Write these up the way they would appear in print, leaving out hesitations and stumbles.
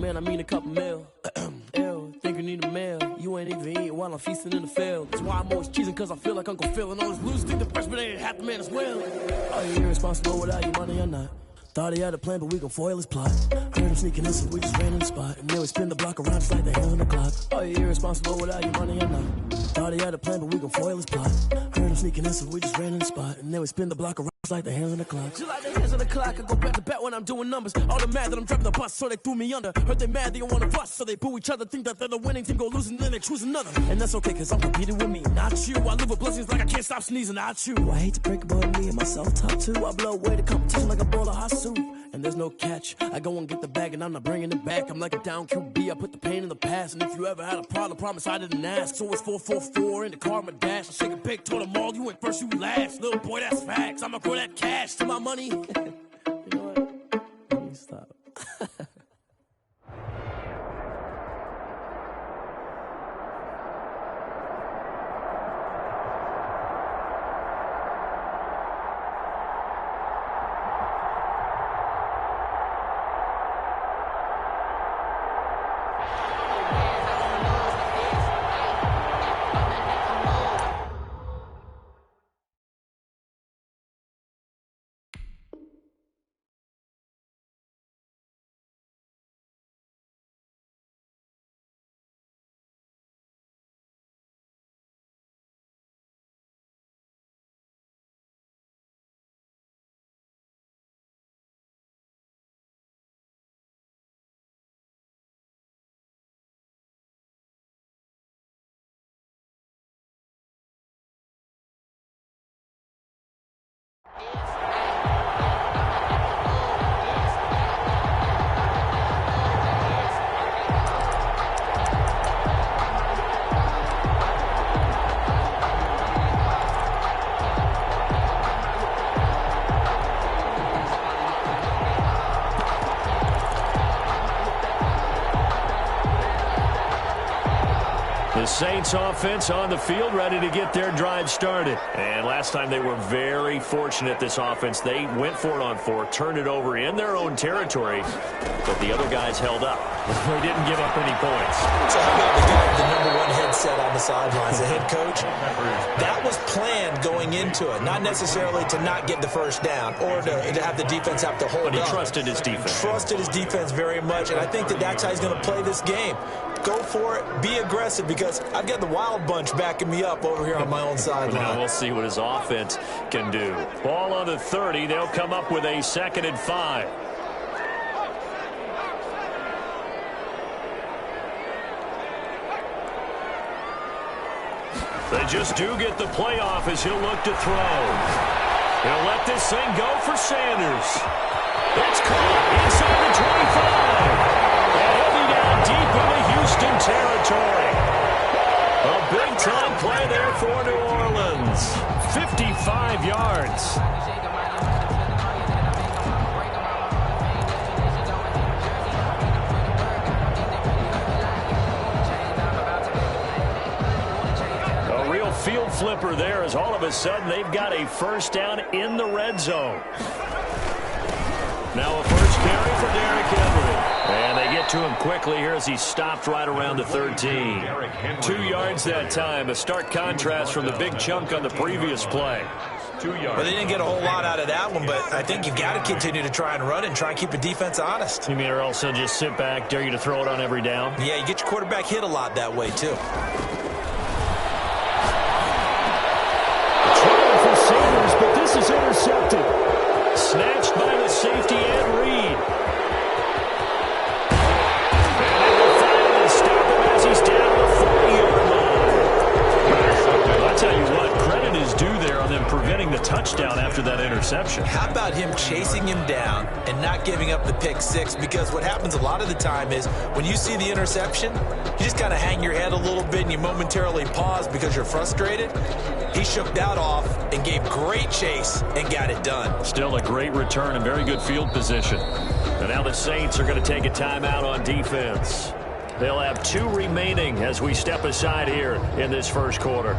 man, I mean a couple mil. Ew, think you need a meal. You ain't even eating while I'm feasting in the field. That's why I'm always cheesing, cause I feel like Uncle Phil. And all those losers think the freshman ain't half the man as well. Are you irresponsible without your money or not? Thought he had a plan, but we gon' foil his plot. Heard him sneaking in, so we just ran in the spot. And then we spin the block around just like the hands on the clock. Are you irresponsible without your money or not? Thought he had a plan, but we gon' foil his plot. Heard him sneaking in, so we just ran in the spot. And then we spin the block around just like the hands on the clock. Just like the hands on the clock, I go back to back when I'm doing numbers. All the mad that I'm driving the bus, so they threw me under. Heard they mad, they don't wanna bust, so they boo each other. Think that they're the winning team, go losing, then they choose another. And that's okay, cause I'm competing with me, not you. I live with blessings like I can't stop sneezing, not you. I hate to break it, but me and myself top two. I blow away the competition like a bowl of hot soup. And there's no catch. I go and get the bag and I'm not bringing it back. I'm like a down QB, I put the pain in the past. And if you ever had a problem, promise I didn't ask. So it's 4-4-4 in the car, my dash. I shake a big, told them all, you went first, you last. Little boy, that's facts. I'ma grow that cash to my money. You know what? Let me stop. The Saints offense on the field, ready to get their drive started. And last time they were very fortunate, this offense. They went for it on 4, turned it over in their own territory, but the other guys held up. They didn't give up any points. So how about the guy with the number 1 headset on the sidelines, the head coach? That was planned going into it, not necessarily to not get the first down or to have the defense have to hold up. But he trusted his defense. Trusted his defense very much, and I think that's how he's going to play this game. Go for it, be aggressive, because I've got the wild bunch backing me up over here on my own sideline. Now we'll see what his offense can do. Ball on the 30. They'll come up with a 2nd and 5. They just do get the playoff as he'll look to throw. He'll let this thing go for Sanders. It's caught inside the 25. And he'll be down deep in the Houston territory. A big-time play there for New Orleans. 55 yards. A real field flipper there, as all of a sudden they've got a first down in the red zone. Now a first carry for Derrick Henry. And they get to him quickly here as he stopped right around the 13. 2 yards that time. A stark contrast from the big chunk on the previous play. 2 yards. Well, they didn't get a whole lot out of that one, but I think you've got to continue to try and run and try and keep the defense honest. You mean or else they'll just sit back, dare you to throw it on every down? Yeah, you get your quarterback hit a lot that way, too. Trying for Sanders, but this is intercepted. Snatched by the safety, Ed Reed. And they will finally stop him as he's down the 40-yard line. I'll tell you what, credit is due there on them preventing the touchdown after that interception. How about him chasing him down and not giving up the pick six? Because what happens a lot of the time is when you see the interception, you just kind of hang your head a little bit and you momentarily pause because you're frustrated. He shook that off and gave great chase and got it done. Still a great return and very good field position. And now the Saints are going to take a timeout on defense. They'll have 2 remaining as we step aside here in this first quarter.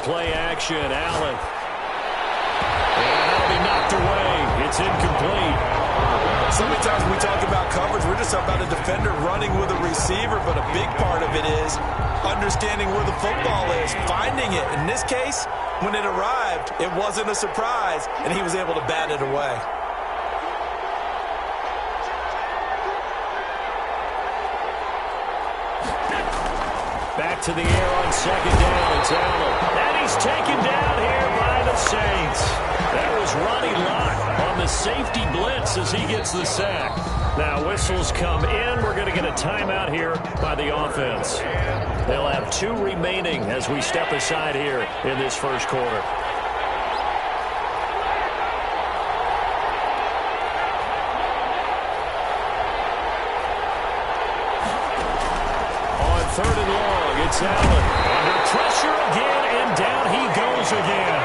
play action. Allen. And that'll be knocked away. It's incomplete. So many times when we talk about coverage, we're just talking about a defender running with a receiver, but a big part of it is understanding where the football is, finding it. In this case, when it arrived, it wasn't a surprise, and he was able to bat it away. Back to the air on second down. It's Allen. And he's taken down here by the Saints. That was Ronnie Lott on the safety blitz as he gets the sack. Now whistles come in. We're going to get a timeout here by the offense. They'll have 2 remaining as we step aside here in this first quarter. Third and long, it's Allen. Under pressure again, and down he goes again.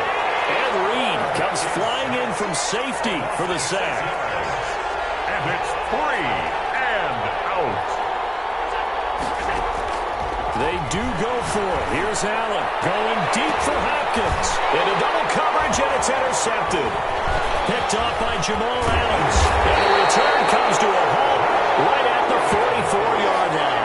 And Reed comes flying in from safety for the sack. And it's 3 and out. They do go for it. Here's Allen going deep for Hopkins. Into double coverage, and it's intercepted. Picked off by Jamal Adams. And the return comes to a halt right at the 44-yard line.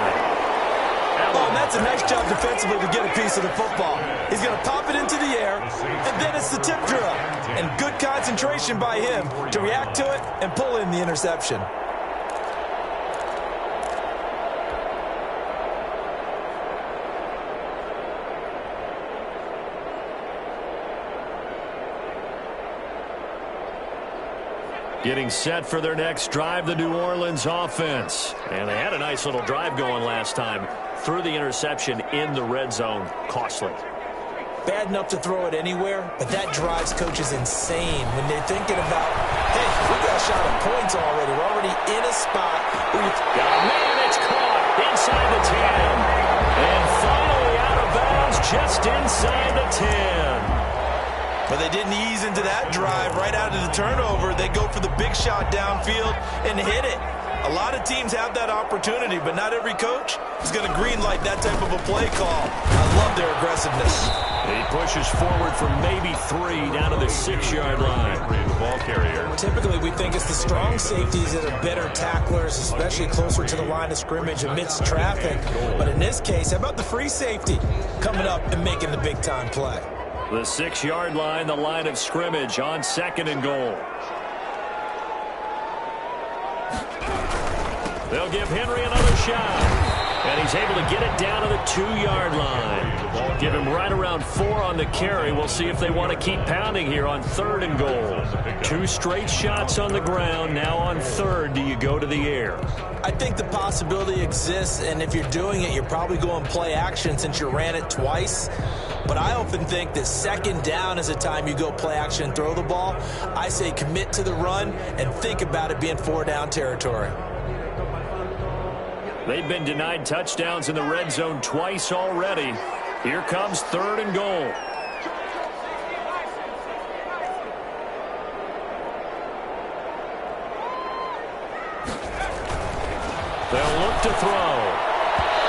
That's a nice job defensively to get a piece of the football. He's going to pop it into the air, and then it's the tip drill. And good concentration by him to react to it and pull in the interception. Getting set for their next drive, the New Orleans offense. And they had a nice little drive going last time. Threw the interception in the red zone. Costly. Bad enough to throw it anywhere, but that drives coaches insane when they're thinking about, hey, we got a shot at points already. We're already in a spot where you... Man, it's caught inside the 10. And finally out of bounds just inside the 10. But they didn't ease into that drive right out of the turnover. They go for the big shot downfield and hit it. A lot of teams have that opportunity, but not every coach is going to greenlight that type of a play call. I love their aggressiveness. He pushes forward from maybe 3 down to the 6-yard line. The ball carrier. Typically, we think it's the strong safeties that are better tacklers, especially closer to the line of scrimmage amidst traffic. But in this case, how about the free safety coming up and making the big-time play? The 6-yard line, the line of scrimmage on 2nd and goal. They'll give Henry another shot. And he's able to get it down to the 2-yard line. Give him right around 4 on the carry. We'll see if they want to keep pounding here on 3rd and goal. 2 straight shots on the ground. Now on 3rd, do you go to the air? I think the possibility exists, and if you're doing it, you're probably going play action since you ran it twice. But I often think that 2nd down is a time you go play action and throw the ball. I say commit to the run and think about it being 4-down territory. They've been denied touchdowns in the red zone twice already. Here comes 3rd and goal. They'll look to throw.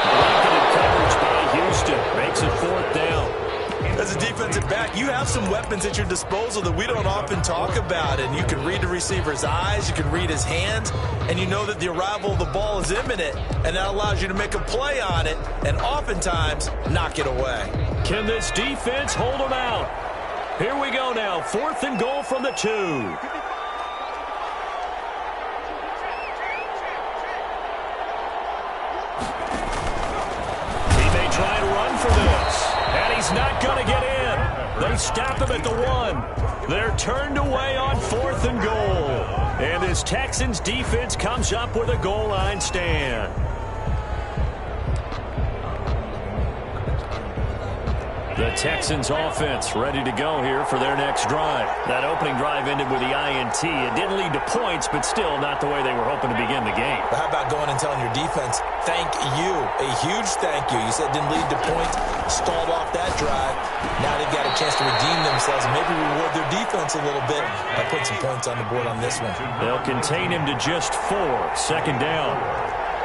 Blanketed coverage by Houston. Makes it 4th down. As a defensive back, you have some weapons at your disposal that we don't often talk about. And you can read the receiver's eyes, you can read his hands, and you know that the arrival of the ball is imminent. And that allows you to make a play on it and oftentimes knock it away. Can this defense hold them out? Here we go now. 4th and goal from the 2. He may try and run for this. And he's not going to get in. They stop him at the 1. They're turned away on 4th and goal. And this Texans defense comes up with a goal line stand. The Texans offense ready to go here for their next drive. That opening drive ended with the INT. It didn't lead to points, but still not the way they were hoping to begin the game. But how about going and telling your defense, thank you, a huge thank you. You said didn't lead to points, stalled off that drive. Now they've got a chance to redeem themselves and maybe reward their defense a little bit by putting some points on the board on this one. They'll contain him to just 4. 2nd down.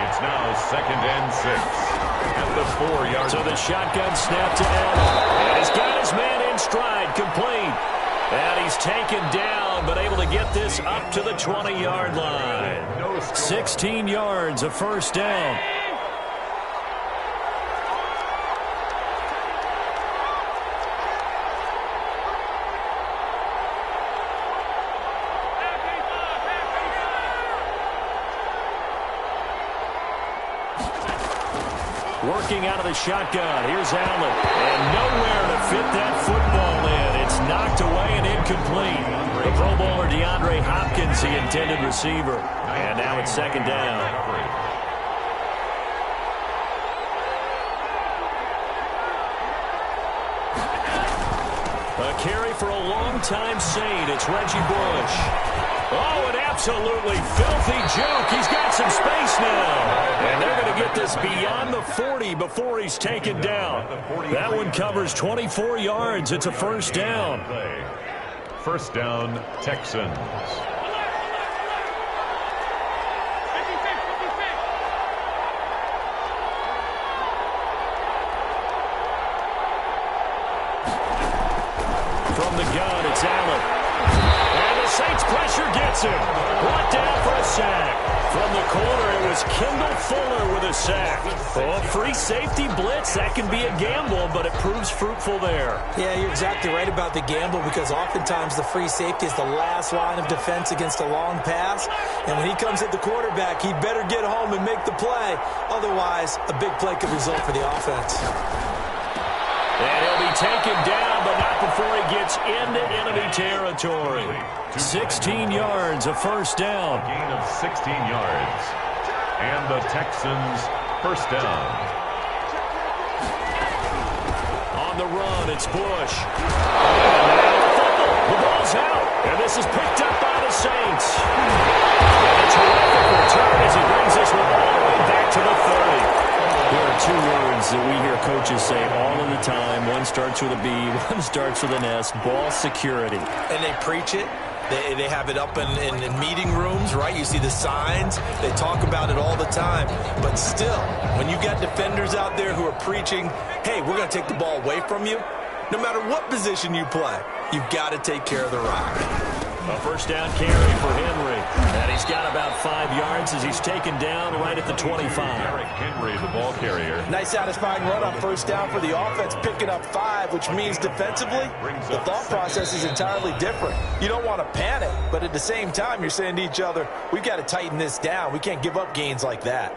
It's now 2nd and 6. At the 4-yard line. So the shotgun snap to Allen. And he's He's got his man in stride, complete. And he's taken down, but able to get this up to the 20-yard line. 16 yards, a first down. Working out of the shotgun. Here's Allen. And nowhere to fit that football in. It's knocked away and incomplete. The Pro Bowler DeAndre Hopkins, the intended receiver. And now it's second down. A carry for a longtime Saint. It's Reggie Bush. Oh, an absolutely filthy joke. He's got some space now. And they're going to get this beyond the 40 before he's taken down. That one covers 24 yards. It's a first down. First down, Texans. From the gun, it's Allen. And the Saints pressure gets him. Brought down for a sack. From the corner, it was Kendall Fuller with a sack. Oh, free safety blitz, that can be a gamble, but it proves fruitful there. Yeah, you're exactly right about the gamble because oftentimes the free safety is the last line of defense against a long pass. And when he comes at the quarterback, he'd better get home and make the play. Otherwise, a big play could result for the offense. And he'll be taken down, but not before he gets into enemy territory. 16 yards, a first down. Gain of 16 yards. And the Texans first down. On the run, it's Bush. The ball's out, and this is picked up by the Saints. And a terrific return as he brings this one all the way back to the 30. There are two words that we hear coaches say all of the time. One starts with a B, one starts with an S, ball security. And they preach it. They have it up in meeting rooms, right? You see the signs. They talk about it all the time. But still, when you got defenders out there who are preaching, hey, we're going to take the ball away from you, no matter what position you play, you've got to take care of the rock. A first down carry for Henry. And he's got about 5 yards as he's taken down right at the 25. Derrick Henry, the ball carrier. Nice satisfying run on first down for the offense, picking up 5, which means defensively, the thought process is entirely different. You don't want to panic, but at the same time, you're saying to each other, we've got to tighten this down. We can't give up gains like that.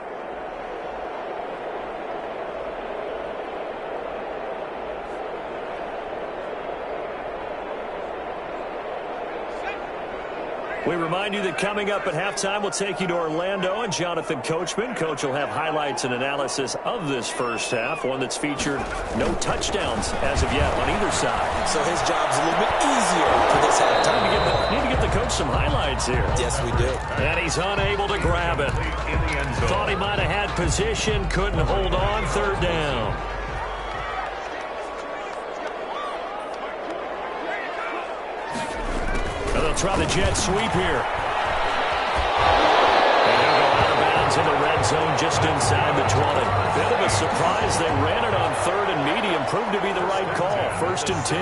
We remind you that coming up at halftime, we'll take you to Orlando and Jonathan Coachman. Coach will have highlights and analysis of this first half, one that's featured no touchdowns as of yet on either side. So his job's a little bit easier for this halftime. Need to get the coach some highlights here. Yes, we do. And he's unable to grab it. Thought he might have had position, couldn't hold on, third down. They'll try the jet sweep here. And they'll go out of bounds in the red zone just inside the 20. Bit of a surprise. They ran it on third and medium. Proved to be the right call. First and 10.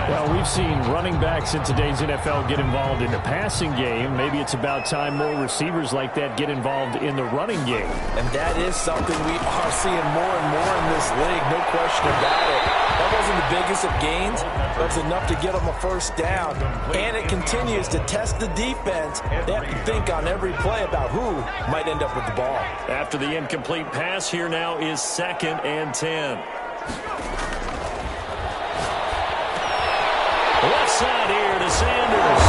Well, we've seen running backs in today's NFL get involved in the passing game. Maybe it's about time more receivers like that get involved in the running game. And that is something we are seeing more and more in this league. No question about it. That wasn't the biggest of gains, but it's enough to get them a first down. And it continues to test the defense. They have to think on every play about who might end up with the ball. After the incomplete pass, here now is second and 10. Left side here to Sanders.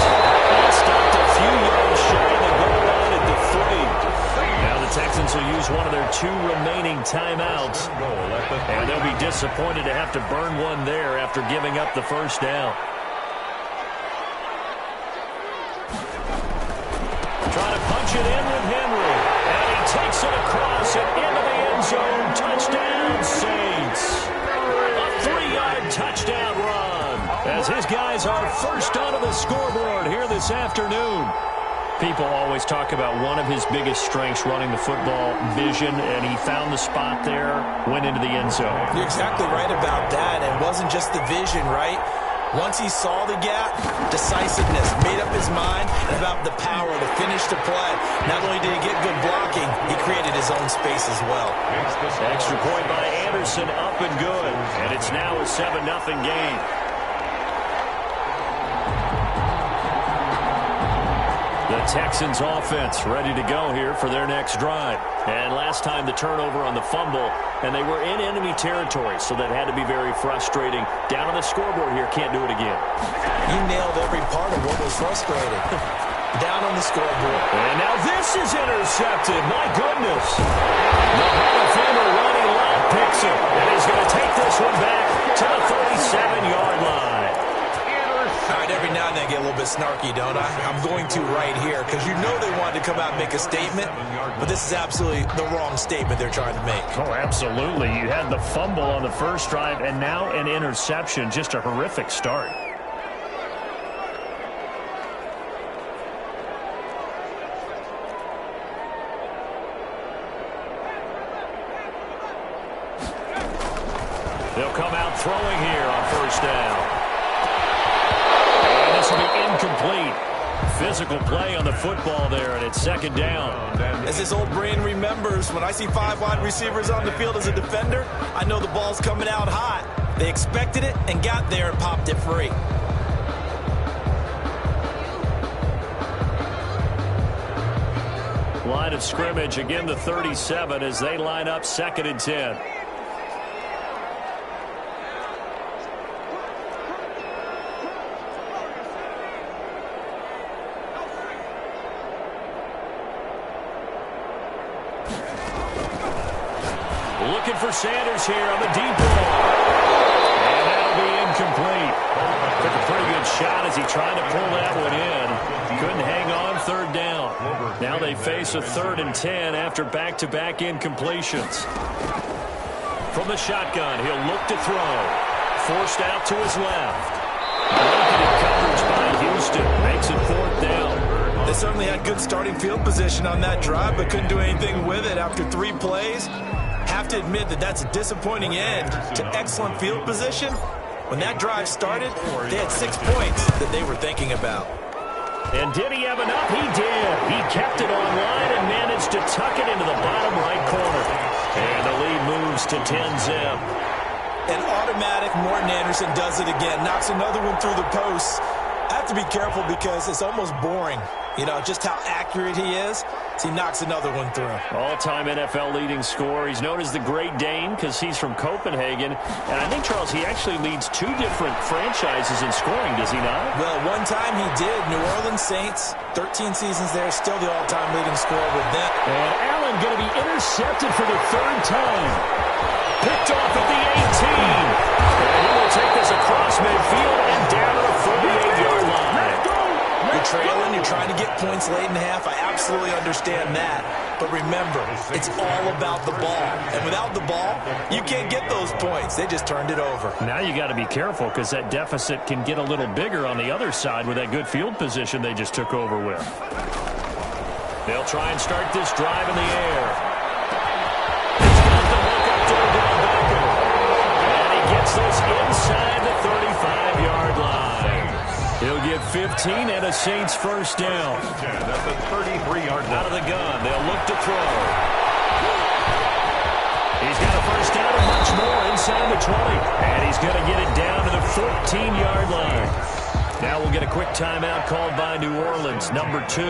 That stopped a few yards shy of the goal line at the 3. Now the Texans will use one of their 2 remaining timeouts. And they'll be disappointed to have to burn one there after giving up the first down. Trying to punch it in with Henry. And he takes it across and into the end zone. Touchdown, Saints. A 3-yard touchdown run as his guys are first onto the scoreboard here this afternoon. People always talk about one of his biggest strengths running the football, vision, and he found the spot there, went into the end zone. You're exactly right about that. It wasn't just the vision, right? Once he saw the gap, decisiveness, made up his mind about the power to finish the play. Not only did he get good blocking, he created his own space as well. Extra point by Anderson, up and good. And it's now a 7-0 game. The Texans offense ready to go here for their next drive. And last time the turnover on the fumble, and they were in enemy territory, so that had to be very frustrating. Down on the scoreboard here, can't do it again. You nailed every part of what was frustrating. Down on the scoreboard. And now this is intercepted. My goodness. The Hall of Famer Ronnie Lott picks it, and he's going to take this one back to the 37-yard line. All right, every now and then I get a little bit snarky, don't I? I'm going to right here because you know they wanted to come out and make a statement, but this is absolutely the wrong statement they're trying to make. Oh, absolutely. You had the fumble on the first drive and now an interception. Just a horrific start. They'll come out throwing here on first down. This will be incomplete. Physical play on the football there, and it's second down. As this old brain remembers, when I see 5 wide receivers on the field as a defender, I know the ball's coming out hot. They expected it and got there and popped it free. Line of scrimmage, again the 37 as they line up 2nd and 10. Looking for Sanders here on the deep ball. And that'll be incomplete. Took a pretty good shot as he tried to pull that one in. Couldn't hang on, 3rd down. Now they face a 3rd and 10 after back-to-back incompletions. From the shotgun, he'll look to throw. Forced out to his left. Blanketed coverage by Houston. Makes it 4th down. They certainly had good starting field position on that drive, but couldn't do anything with it after 3 plays. Have to admit that that's a disappointing end to excellent field position. When that drive started, they had 6 points that they were thinking about. And did he have enough? He did. He kept it online and managed to tuck it into the bottom right corner. And the lead moves to 10-zip. An automatic Morton Anderson does it again. Knocks another one through the posts. I have to be careful because it's almost boring. You know, just how accurate he is. He knocks another one through. All-time NFL leading scorer. He's known as the Great Dane because he's from Copenhagen. And I think, Charles, he actually leads 2 different franchises in scoring, does he not? Well, one time he did. New Orleans Saints, 13 seasons there, still the all-time leading scorer with them. And Allen going to be intercepted for the 3rd time. Picked off at the 18. And he will take this across midfield and down to the 48-yard line. You're trailing, you're trying to get points late in the half. I absolutely understand that. But remember, it's all about the ball. And without the ball, you can't get those points. They just turned it over. Now you got to be careful because that deficit can get a little bigger on the other side with that good field position they just took over with. They'll try and start this drive in the air. He's got the hook up to Odell Beckham. And he gets this inside the 35-yard line. He'll get 15 and a Saints first down. That's a 33-yard line. Out of the gun, they'll look to throw. He's got a first down and much more inside the 20. And he's going to get it down to the 14-yard line. Now we'll get a quick timeout called by New Orleans, number 2,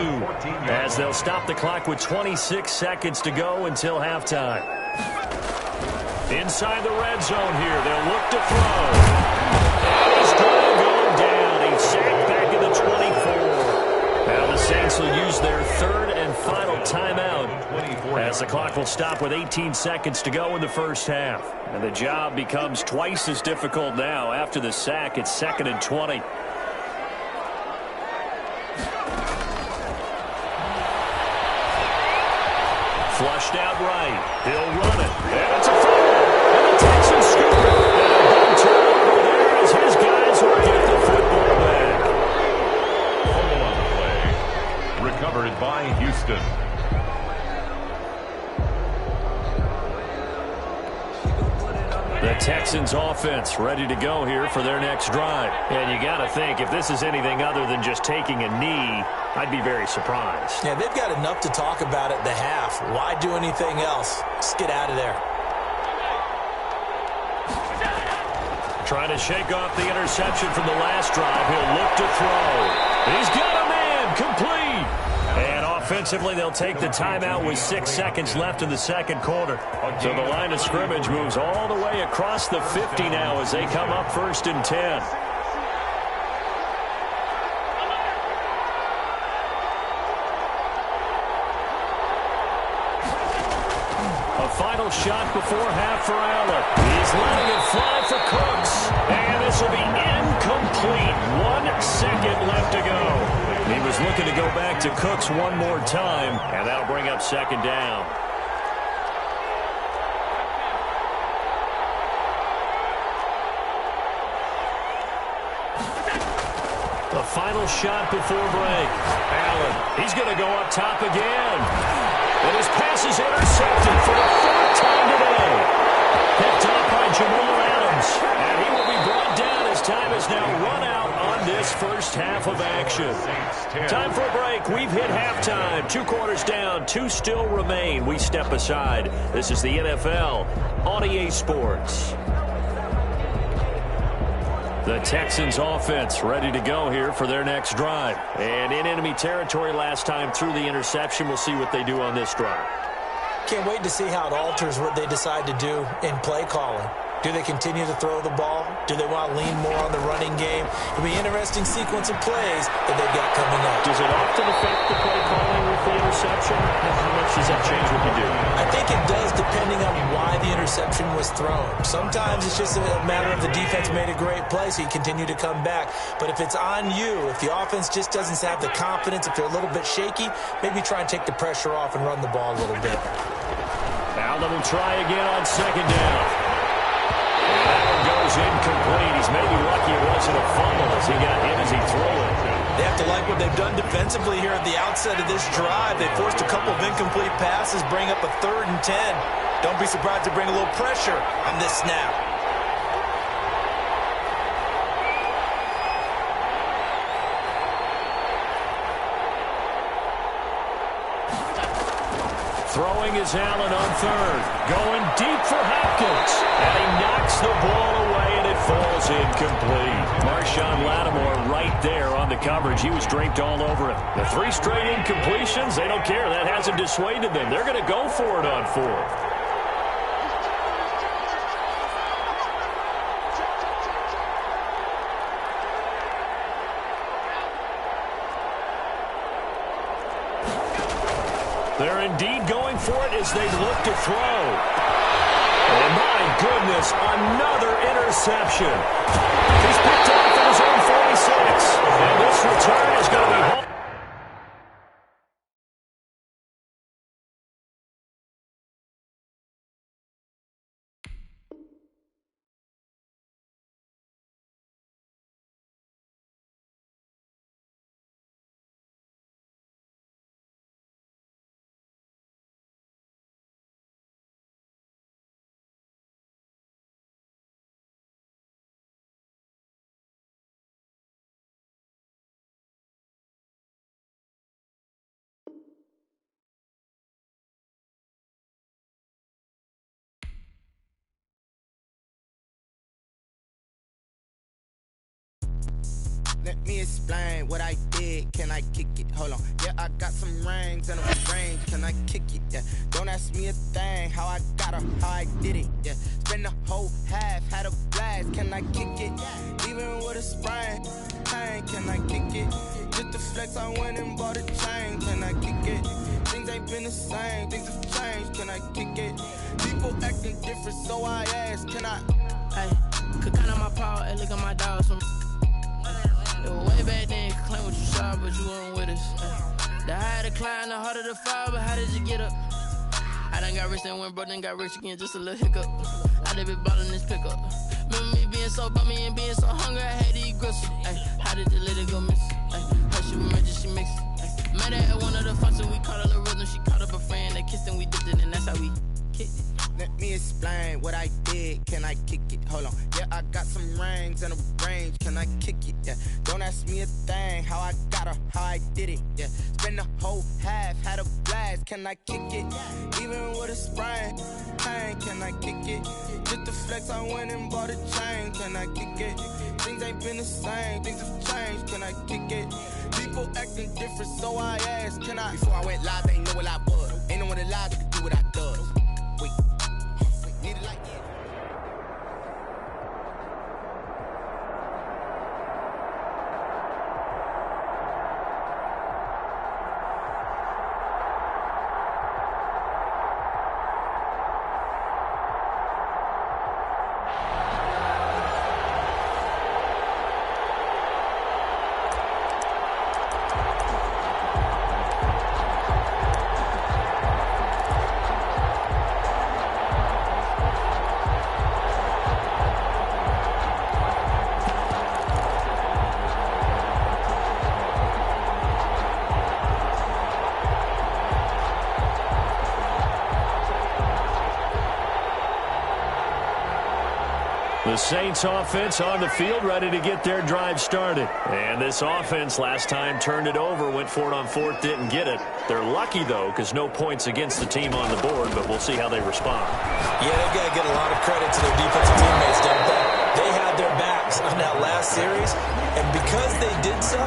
as they'll stop the clock with 26 seconds to go until halftime. Inside the red zone here, they'll look to throw. And he's trying to go down. He's sacked back in the 24. Now the Saints will use their 3rd and final timeout as the clock will stop with 18 seconds to go in the first half. And the job becomes twice as difficult now after the sack. It's 2nd and 20. Flushed out right. He'll run it. And it's a fumble. And the Texans scoop it. And a big turnover there as his guys will get the football back. Fumble on the play. recovered by Houston. The Texans offense ready to go here for their next drive. And you got to think, if this is anything other than just taking a knee, I'd be very surprised. Yeah, they've got enough to talk about at the half. Why do anything else? Just get out of there. Trying to shake off the interception from the last drive. He'll look to throw. He's got a man complete. And offensively, they'll take the timeout with 6 seconds left in the second quarter. So the line of scrimmage moves all the way across the 50 now as they come up 1st and 10. A final shot before half for Allen. He's letting it fly for Cooks. And this will be incomplete. 1 second left to go. He was looking to go back to Cooks one more time, and that'll bring up 2nd down. The final shot before break. Allen, he's going to go up top again. And his pass is intercepted for the 4th time today. Picked up by Jamal Adams. And he will be brought down as time has now run out on this first half of action. Time for a break. We've hit halftime. 2 quarters down. 2 still remain. We step aside. This is the NFL on EA Sports. The Texans offense ready to go here for their next drive. And in enemy territory last time through the interception. We'll see what they do on this drive. Can't wait to see how it alters what they decide to do in play calling. Do they continue to throw the ball? Do they want to lean more on the running game? It'll be an interesting sequence of plays that they've got coming up. Does it often affect the play calling with the interception? How much does that change what you do? I think it does depending on why the interception was thrown. Sometimes it's just a matter of the defense made a great play, so you continue to come back. But if it's on you, if the offense just doesn't have the confidence, if they're a little bit shaky, maybe try and take the pressure off and run the ball a little bit. Now they will try again on 2nd down. That one goes incomplete. He's maybe lucky it wasn't a fumble as he got hit as he threw it. They have to like what they've done defensively here at the outset of this drive. They forced a couple of incomplete passes, bring up a 3rd and 10. Don't be surprised to bring a little pressure on this snap. Throwing is Allen on 3rd. Going deep for Hopkins. And he knocks the ball away, and it falls incomplete. Marshawn Lattimore right there on the coverage. He was draped all over it. The 3 straight incompletions, they don't care. That hasn't dissuaded them. They're going to go for it on 4th. They're indeed going for it as they look to throw. Oh, my goodness, another interception. He's picked off at his own 46. And this return is going to be home. Let me explain what I did. Can I kick it? Hold on. Yeah, I got some rings and a range. Can I kick it? Yeah. Don't ask me a thing. How I got her, how I did it. Yeah. Spend the whole half, had a blast. Can I kick it? Even with a sprain. Hey, can I kick it? Just the flex, I went and bought a chain. Can I kick it? Things ain't been the same. Things have changed. Can I kick it? People acting different, so I ask. Can I? Hey, could count on my power. Hey, look at my dogs from. It was way back then, you could claim what you saw, but you weren't with us. The higher the climb, the harder the fall, but how did you get up? I done got rich, then went broke, then got rich again, just a little hiccup. I done been ballin' this pickup. Remember me being so bummy and being so hungry, I had to eat gristle. Ay, how did the lady go miss? Ay, her she was she mixed. Mad at one of explain what I did. Can I kick it? Hold on. Yeah, I got some rings and a range. Can I kick it? Yeah. Don't ask me a thing. How I got her, how I did it. Yeah. Spend the whole half, had a blast. Can I kick it? Even with a sprain, pain. Can I kick it? Just to flex, I went and bought a chain. Can I kick it? Things ain't been the same. Things have changed. Can I kick it? People acting different, so I asked, can I? Before I went live, they ain't know what I was. Ain't no one alive that could do what I does. Wait, need it like it. The Saints offense on the field, ready to get their drive started. And this offense last time turned it over, went for it on fourth, didn't get it. They're lucky, though, because no points against the team on the board, but we'll see how they respond. Yeah, they've got to get a lot of credit to their defensive teammates, don't they? They had their backs on that last series, and because they did so,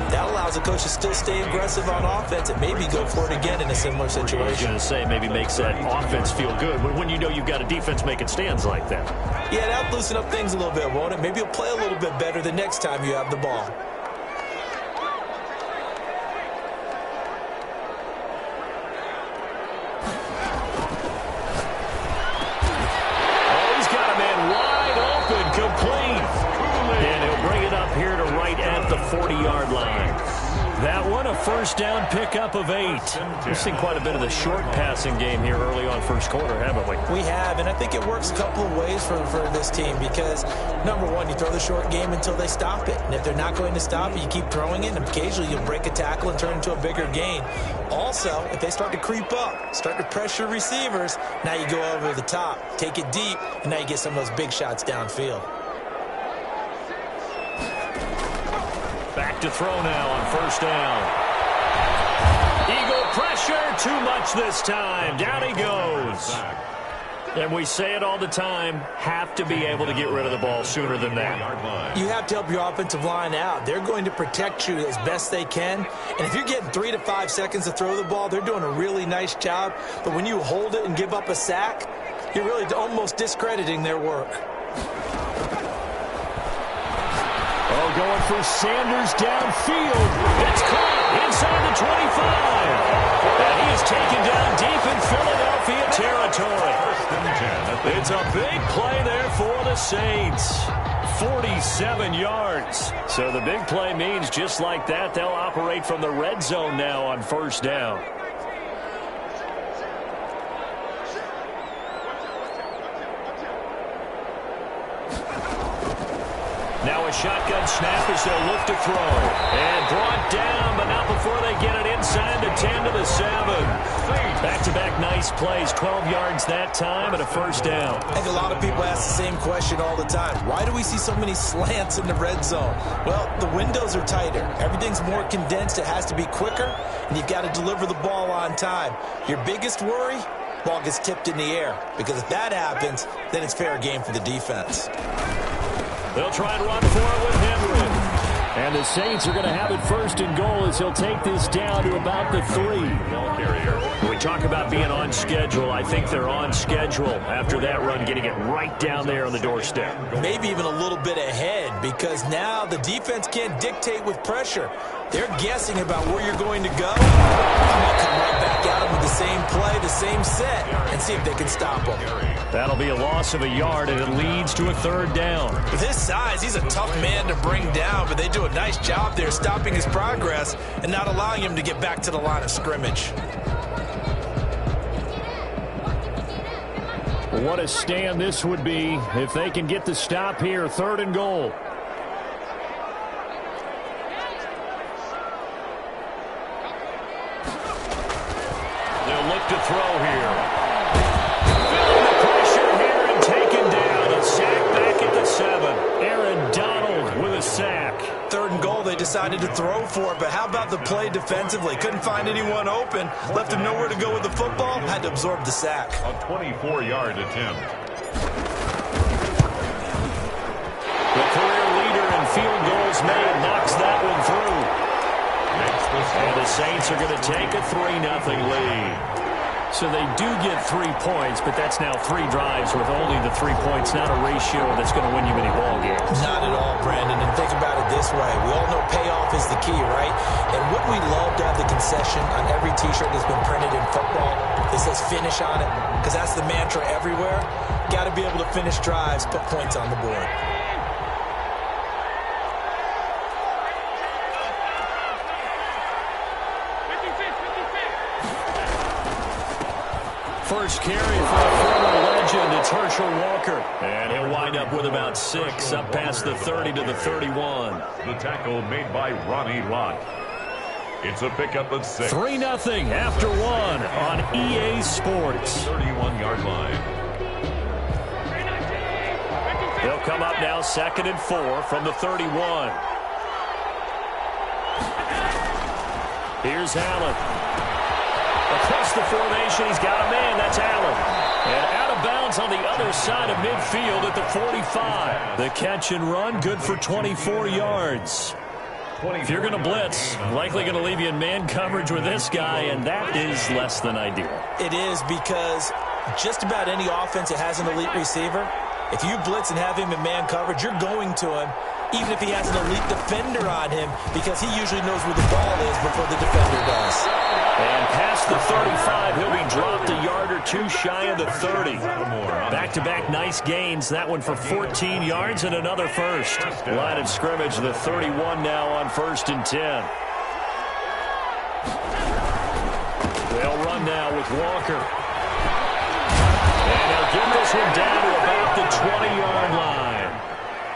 that allows the coach to still stay aggressive on offense and maybe go for it again in a similar situation. I was going to say, maybe makes that offense feel good when you know you've got a defense making stands like that. Yeah, that'll loosen up things a little bit, won't it? Maybe you'll play a little bit better the next time you have the ball. Oh, he's got a man wide open, complete. And he'll bring it up here to right at the 40-yard line. That one, a first down pickup of 8. We've seen quite a bit of the short passing game here early on first quarter, haven't we? We have, and I think it works a couple of ways for this team because, number one, you throw the short game until they stop it. And if they're not going to stop it, you keep throwing it, and occasionally you'll break a tackle and turn it into a bigger gain. Also, if they start to creep up, start to pressure receivers, now you go over the top, take it deep, and now you get some of those big shots downfield. Back to throw now on first down. Eagle pressure, too much this time. Down he goes. And we say it all the time, have to be able to get rid of the ball sooner than that. You have to help your offensive line out. They're going to protect you as best they can. And if you're getting 3 to 5 seconds to throw the ball, they're doing a really nice job. But when you hold it and give up a sack, you're really almost discrediting their work. Oh, going for Sanders downfield. It's caught inside the 25. And he is taken down deep in Philadelphia territory. It's a big play there for the Saints. 47 yards. So the big play means just like that, they'll operate from the red zone now on first down. Now a shotgun snap as they'll look to throw. And brought down, but not before they get it inside the 10 to the 7. Back-to-back nice plays, 12 yards that time and a first down. I think a lot of people ask the same question all the time. Why do we see so many slants in the red zone? Well, the windows are tighter. Everything's more condensed. It has to be quicker, and you've got to deliver the ball on time. Your biggest worry? Ball gets tipped in the air. Because if that happens, then it's fair game for the defense. They'll try and run for it with Henry. And the Saints are going to have it first and goal as he'll take this down to about the 3. When we talk about being on schedule, I think they're on schedule after that run, getting it right down there on the doorstep. Maybe even a little bit ahead because now the defense can't dictate with pressure. They're guessing about where you're going to go. I'm going to come right back at them with the same play, the same set, and see if they can stop them. That'll be a loss of a yard, and it leads to a third down. With his size, he's a tough man to bring down, but they do a nice job there stopping his progress and not allowing him to get back to the line of scrimmage. What a stand this would be if they can get the stop here, 3rd and goal. They'll look to throw here. Feeling the pressure. decided to throw for it, but how about the play defensively? Couldn't find anyone open, left him nowhere to go with the football, had to absorb the sack. A 24-yard attempt. The career leader in field goals made knocks that one through. And the Saints are going to take a 3-0 lead. So they do get 3 points, but that's now 3 drives with only the 3 points, not a ratio that's going to win you many ball games. Not at all, Brandon. And think about it this way. We all know payoff is the key, right? And wouldn't we love to have the concession on every T-shirt that's been printed in football that says finish on it? Because that's the mantra everywhere. Got to be able to finish drives, put points on the board. First carry for a former legend, it's Herschel Walker. And he'll wind up with about 6, up past the 30 to the 31. The tackle made by Ronnie Lott. It's a pickup of 6. 3-0 after 1 on EA Sports. 31-yard line. They'll come up now 2nd and 4 from the 31. Here's Allen. Across the formation, he's got a man. That's Allen. And out of bounds on the other side of midfield at the 45. The catch and run, good for 24 yards. If you're going to blitz, likely going to leave you in man coverage with this guy, and that is less than ideal. It is, because just about any offense that has an elite receiver, if you blitz and have him in man coverage, you're going to him, even if he has an elite defender on him, because he usually knows where the ball is before the defender does. And past the 35, he'll be dropped a yard or 2 shy of the 30. Back-to-back nice gains. That one for 14 yards and another first. Line of scrimmage, the 31 now on 1st and 10. They'll run now with Walker. And they'll get this one down to about the 20-yard line.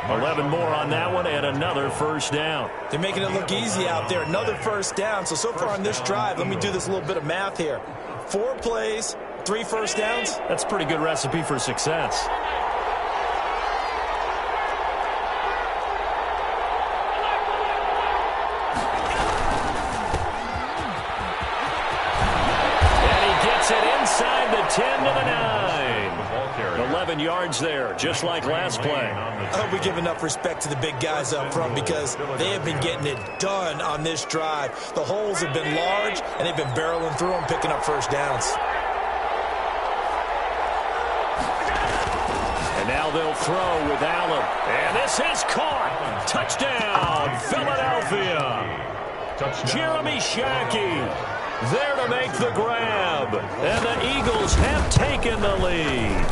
11 more on that one and another first down. They're making it look easy out there. Another first down. So far on this drive, let me do this little bit of math here. 4 plays, 3 first downs. That's a pretty good recipe for success. And he gets it inside the 10 to the 9. 11 yards there, just like last play. I hope we give enough respect to the big guys up front, because they have been getting it done on this drive. The holes have been large, and they've been barreling through them, picking up first downs. And now they'll throw with Allen. And this is caught. Touchdown, Philadelphia. Jeremy Shackey there to make the grab. And the Eagles have taken the lead.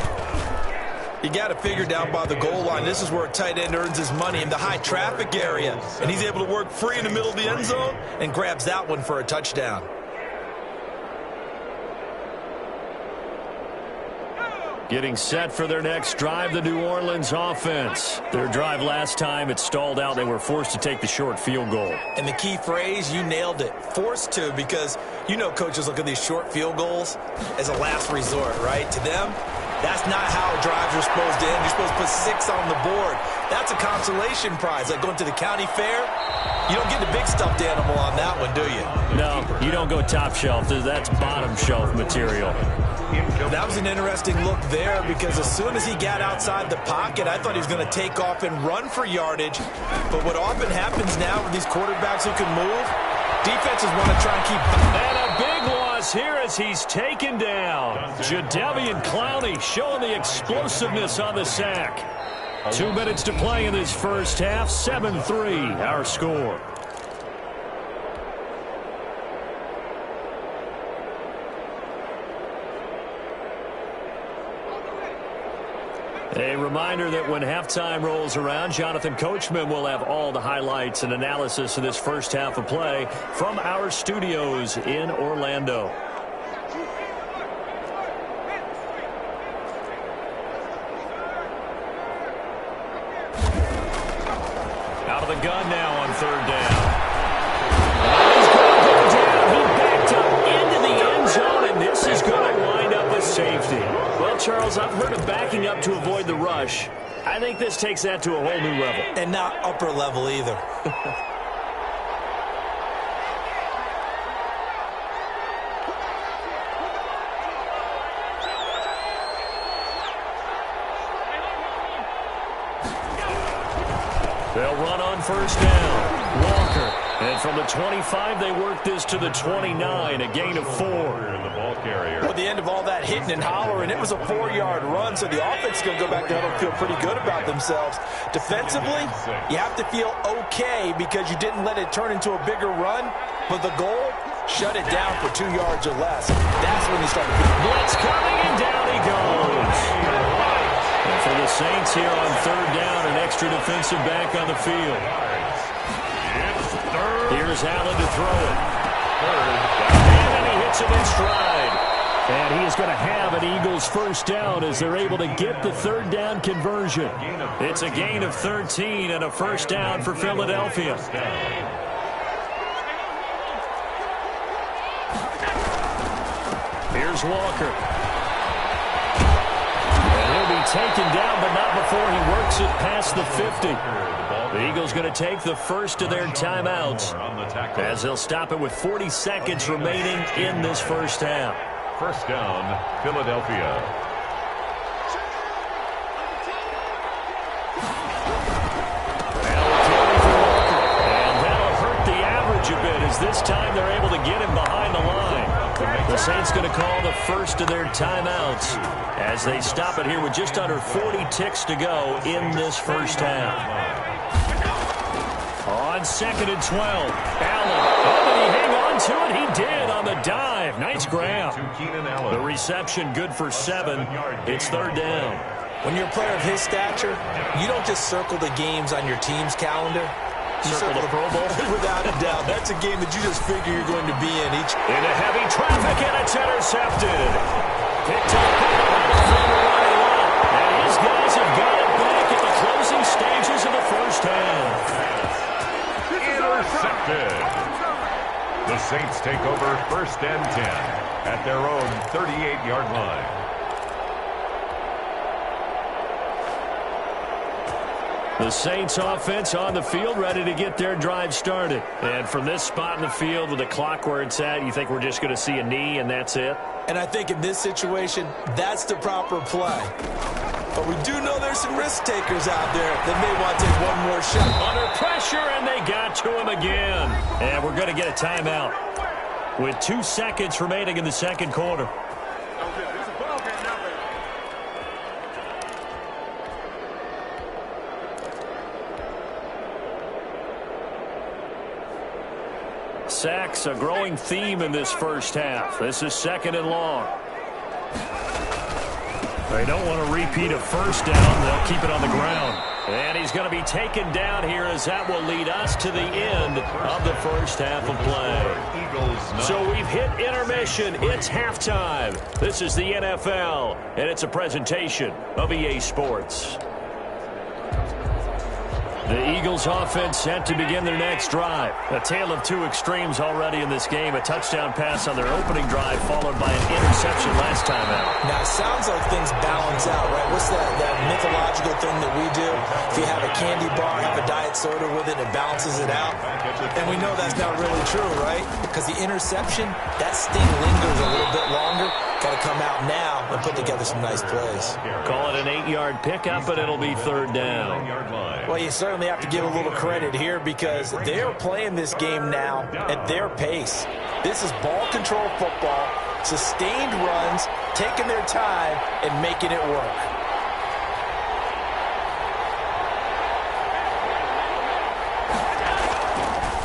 You got to figure down by the goal line. This is where a tight end earns his money, in the high traffic area. And he's able to work free in the middle of the end zone and grabs that one for a touchdown. Getting set for their next drive, the New Orleans offense. Their drive last time, it stalled out. They were forced to take the short field goal. And the key phrase, you nailed it, forced to, because you know coaches look at these short field goals as a last resort, right? To them, that's not how drives are supposed to end. You're supposed to put 6 on the board. That's a consolation prize. Like going to the county fair, you don't get the big stuffed animal on that one, do you? No, you don't go top shelf. That's bottom shelf material. That was an interesting look there, because as soon as he got outside the pocket, I thought he was going to take off and run for yardage. But what often happens now with these quarterbacks who can move, defenses want to try and keep... And a big loss here as he's taken down. Jadeveon Clowney showing the explosiveness on the sack. 2 minutes to play in this first half. 7-3, our score. A reminder that when halftime rolls around, Jonathan Coachman will have all the highlights and analysis of this first half of play from our studios in Orlando. Out of the gun now on 3rd down. He's going to go down. He backed up into the end zone, and this is going to wind up with safety. Well, Charles, I've heard of backing up to avoid the rush. I think this takes that to a whole new level. And not upper level either. first down. Walker. And from the 25, they work this to the 29, a gain of 4. The ball carrier. Well, at the end of all that hitting and hollering, it was a 4-yard run, so the offense is going to go back there and feel pretty good about themselves. Defensively, you have to feel okay because you didn't let it turn into a bigger run, but the goal, shut it down for 2 yards or less. That's when you start to beat. Blitz coming, and down he goes. And for the Saints here on third down, an extra defensive back on the field. Here's Allen to throw it. And he hits him in stride. And he is going to have an Eagles first down as they're able to get the third down conversion. It's a gain of 13 and a first down for Philadelphia. Here's Walker. And he'll be taken down, but not before he works it past the 50. The Eagles going to take the first of their timeouts as they'll stop it with 40 seconds remaining in this first half. First down, Philadelphia. And that'll hurt the average a bit as this time they're able to get him behind the line. The Saints going to call the first of their timeouts as they stop it here with just under 40 ticks to go in this first half. On 2nd and 12, Allen. Oh, did he hang on to it? He did on the dive. Nice grab. The reception good for 7. It's third down. When you're a player of his stature, you don't just circle the games on your team's calendar. You circle the Pro Bowl. Without a doubt. That's a game that you just figure you're going to be in each. Into heavy traffic, and it's intercepted. Picked up by the backfield running up. And his guys have got it back at the closing stages of the first half. Intercepted. The Saints take over first and 10 at their own 38-yard line. The Saints offense on the field ready to get their drive started. And from this spot in the field with the clock where it's at, you think we're just going to see a knee and that's it? And I think in this situation, that's the proper play. But we do know there's some risk takers out there that may want to take one more shot. Under pressure, and they got to him again. And we're going to get a timeout with 2 seconds remaining in the second quarter. Sacks, a growing theme in this first half. This is 2nd and long. They don't want to repeat a first down. They'll keep it on the ground. And he's going to be taken down here as that will lead us to the end of the first half of play. So we've hit intermission. It's halftime. This is the NFL, and it's a presentation of EA Sports. The Eagles offense set to begin their next drive. A tale of two extremes already in this game. A touchdown pass on their opening drive followed by an interception last time out. Now, it sounds like things balance out, right? What's that mythological thing that we do? If you have a candy bar, have a diet soda with it, it balances it out. And we know that's not really true, right? Because the interception, that sting lingers a little bit longer. Got to come out now and put together some nice plays. Call it an 8-yard pickup, but it'll be third down. Well, you certainly have to give a little credit here because they're playing this game now at their pace. This is ball control football, sustained runs, taking their time and making it work.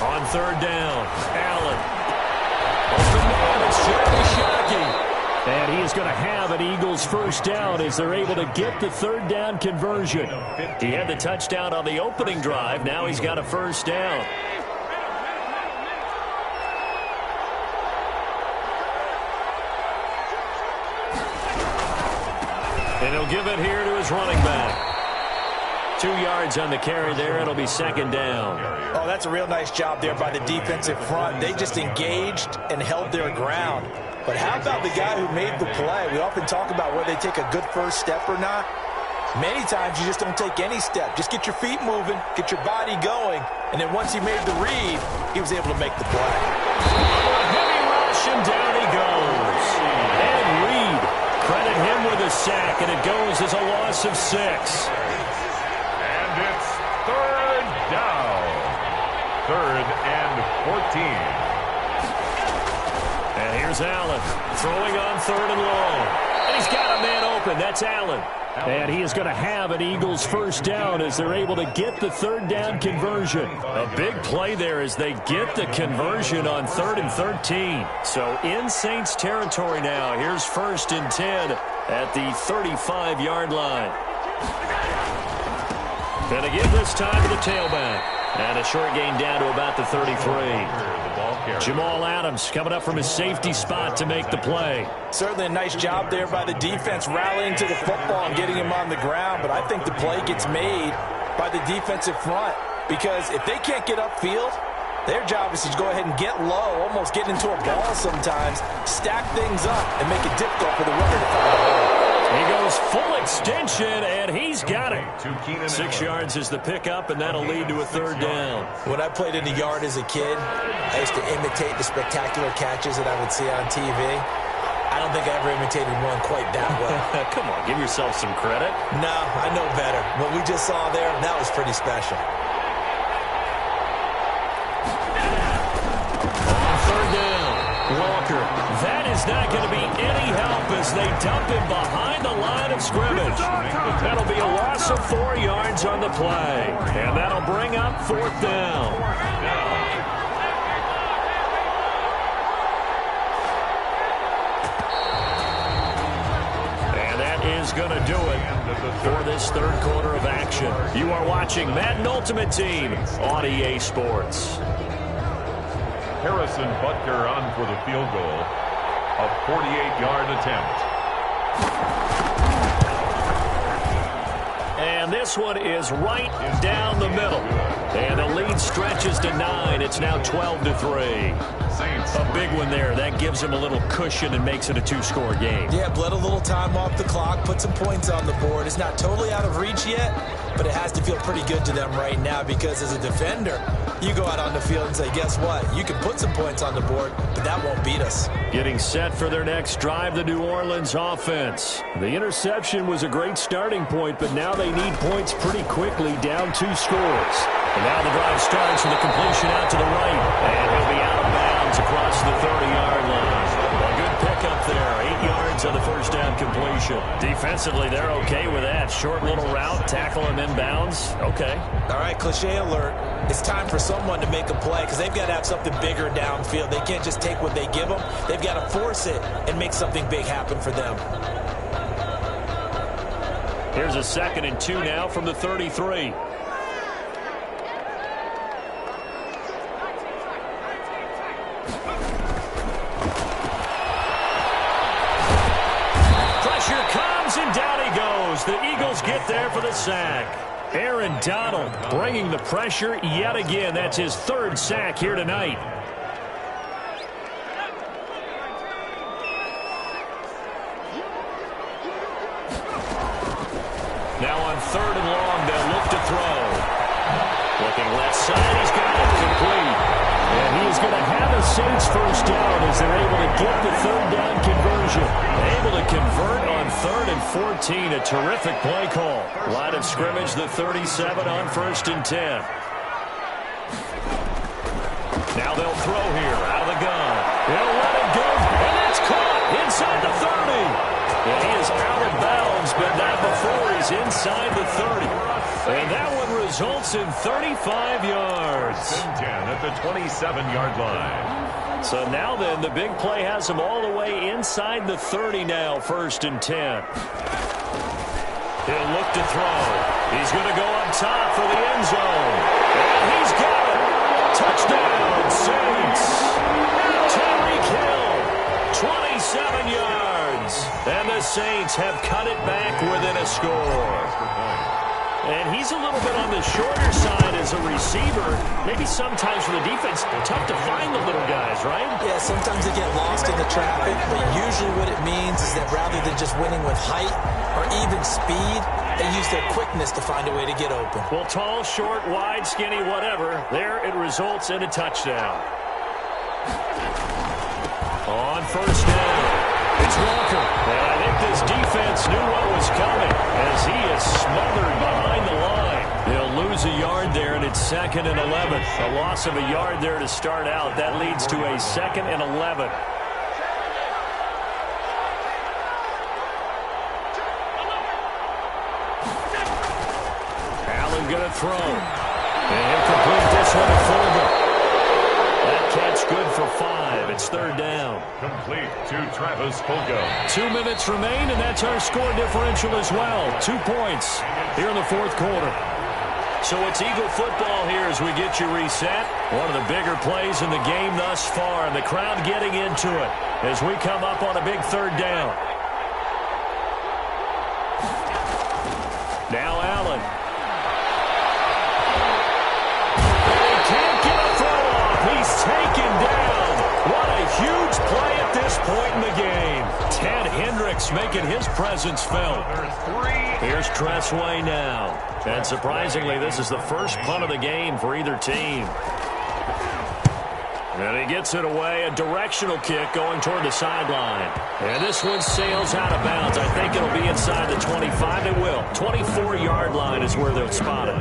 On third down, Allen. Open man, it's Shockey. And he is going to have an Eagles first down as they're able to get the third down conversion. He had the touchdown on the opening drive. Now he's got a first down. And he'll give it here to his running back. 2 yards on the carry there. It'll be second down. Oh, that's a real nice job there by the defensive front. They just engaged and held their ground. But how about the guy who made the play? We often talk about whether they take a good first step or not. Many times you just don't take any step. Just get your feet moving, get your body going, and then once he made the read, he was able to make the play. Heavy rush, and down he goes. And Reed, credit him with a sack, and it goes as a loss of 6. And it's third down. 3rd and 14. And here's Allen throwing on 3rd and long. And he's got a man open. That's Allen. And he is going to have an Eagles first down as they're able to get the 3rd down conversion. A big play there as they get the conversion on 3rd and 13. So in Saints territory now. Here's 1st and 10 at the 35-yard line. And again this time to the tailback. And a short gain down to about the 33. Jamal Adams coming up from his safety spot to make the play. Certainly a nice job there by the defense rallying to the football and getting him on the ground. But I think the play gets made by the defensive front because if they can't get upfield, their job is to go ahead and get low, almost get into a ball sometimes, stack things up, and make it difficult for the runner to find a hole. He goes full extension, and he's got it. 6 yards is the pickup, and that'll lead to a 3rd down. When I played in the yard as a kid, I used to imitate the spectacular catches that I would see on TV. I don't think I ever imitated one quite that well. Come on, give yourself some credit. No, I know better. What we just saw there, that was pretty special. On 3rd down, Walker. That is not going to be any help as they dump him behind the line of scrimmage. That'll be a loss of 4 yards on the play. And that'll bring up 4th down. And that is going to do it for this 3rd quarter of action. You are watching Madden Ultimate Team on EA Sports. Harrison Butker on for the field goal. A 48-yard attempt. And this one is right down the middle. And the lead stretches to 9. It's now 12-3. A big one there. That gives him a little cushion and makes it a 2-score game. Yeah, bled a little time off the clock, put some points on the board. It's not totally out of reach yet, but it has to feel pretty good to them right now because as a defender, you go out on the field and say, guess what? You can put some points on the board, but that won't beat us. Getting set for their next drive, the New Orleans offense. The interception was a great starting point, but now they need points pretty quickly, down 2 scores. And now the drive starts with a completion out to the right. And he'll be out of bounds across the 30-yard line. A good pickup there, 8 yards on the first down completion. Defensively, they're okay with that. Short little route, tackle him inbounds. Okay. All right, cliche alert. It's time for someone to make a play because they've got to have something bigger downfield. They can't just take what they give them. They've got to force it and make something big happen for them. Here's a 2nd and 2 now from the 33. Pressure comes, and down he goes. The Eagles get there for the sack. Aaron Donald bringing the pressure yet again. That's his 3rd sack here tonight. Now on 3rd and long, they'll look to throw. Looking left side, he's got it complete. And he is going to have a Saints first down as they're able to get the 3rd down conversion. Able to convert on 3rd and 14. A terrific play call. Line of scrimmage, the 37 on 1st and 10. Now they'll throw here out of the gun. They'll let it go, and that's caught inside the 30. And he is out of bounds, but not before he's inside the 30. And that one results in 35 yards. 10 at the 27-yard line. So now then, the big play has him all the way inside the 30 now, 1st and 10. He'll look to throw. He's going to go up top for the end zone. And he's got it. Touchdown, Saints. Tyreek Hill, 27 yards. And the Saints have cut it back within a score. And he's a little bit on the shorter side as a receiver. Maybe sometimes for the defense, tough to find the little guys, right? Yeah, sometimes they get lost in the traffic, but usually what it means is that rather than just winning with height or even speed, they use their quickness to find a way to get open. Well, tall, short, wide, skinny, whatever, there it results in a touchdown. On 1st down, it's Walker. And I think this defense knew what was coming as he is smothered behind the line. He'll lose a yard there, and it's 2nd and 11. A loss of a yard there to start out. That leads to a 2nd and 11. Allen going to throw. And he'll complete this one to Fulgham. That catch good for 5. It's 3rd down. Complete to Travis Fulgham. 2 minutes remain, and that's our score differential as well. 2 points here in the 4th quarter. So it's Eagle football here as we get you reset. One of the bigger plays in the game thus far, and the crowd getting into it as we come up on a big 3rd down. Now Allen. He can't get a throw off. He's taken down. What a huge play at this point in the game. Ted Hendricks making his presence felt. Here's Tressway now. And surprisingly, this is the first punt of the game for either team. And he gets it away, a directional kick going toward the sideline. And this one sails out of bounds. I think it'll be inside the 25. It will. 24-yard line is where they'll spot it.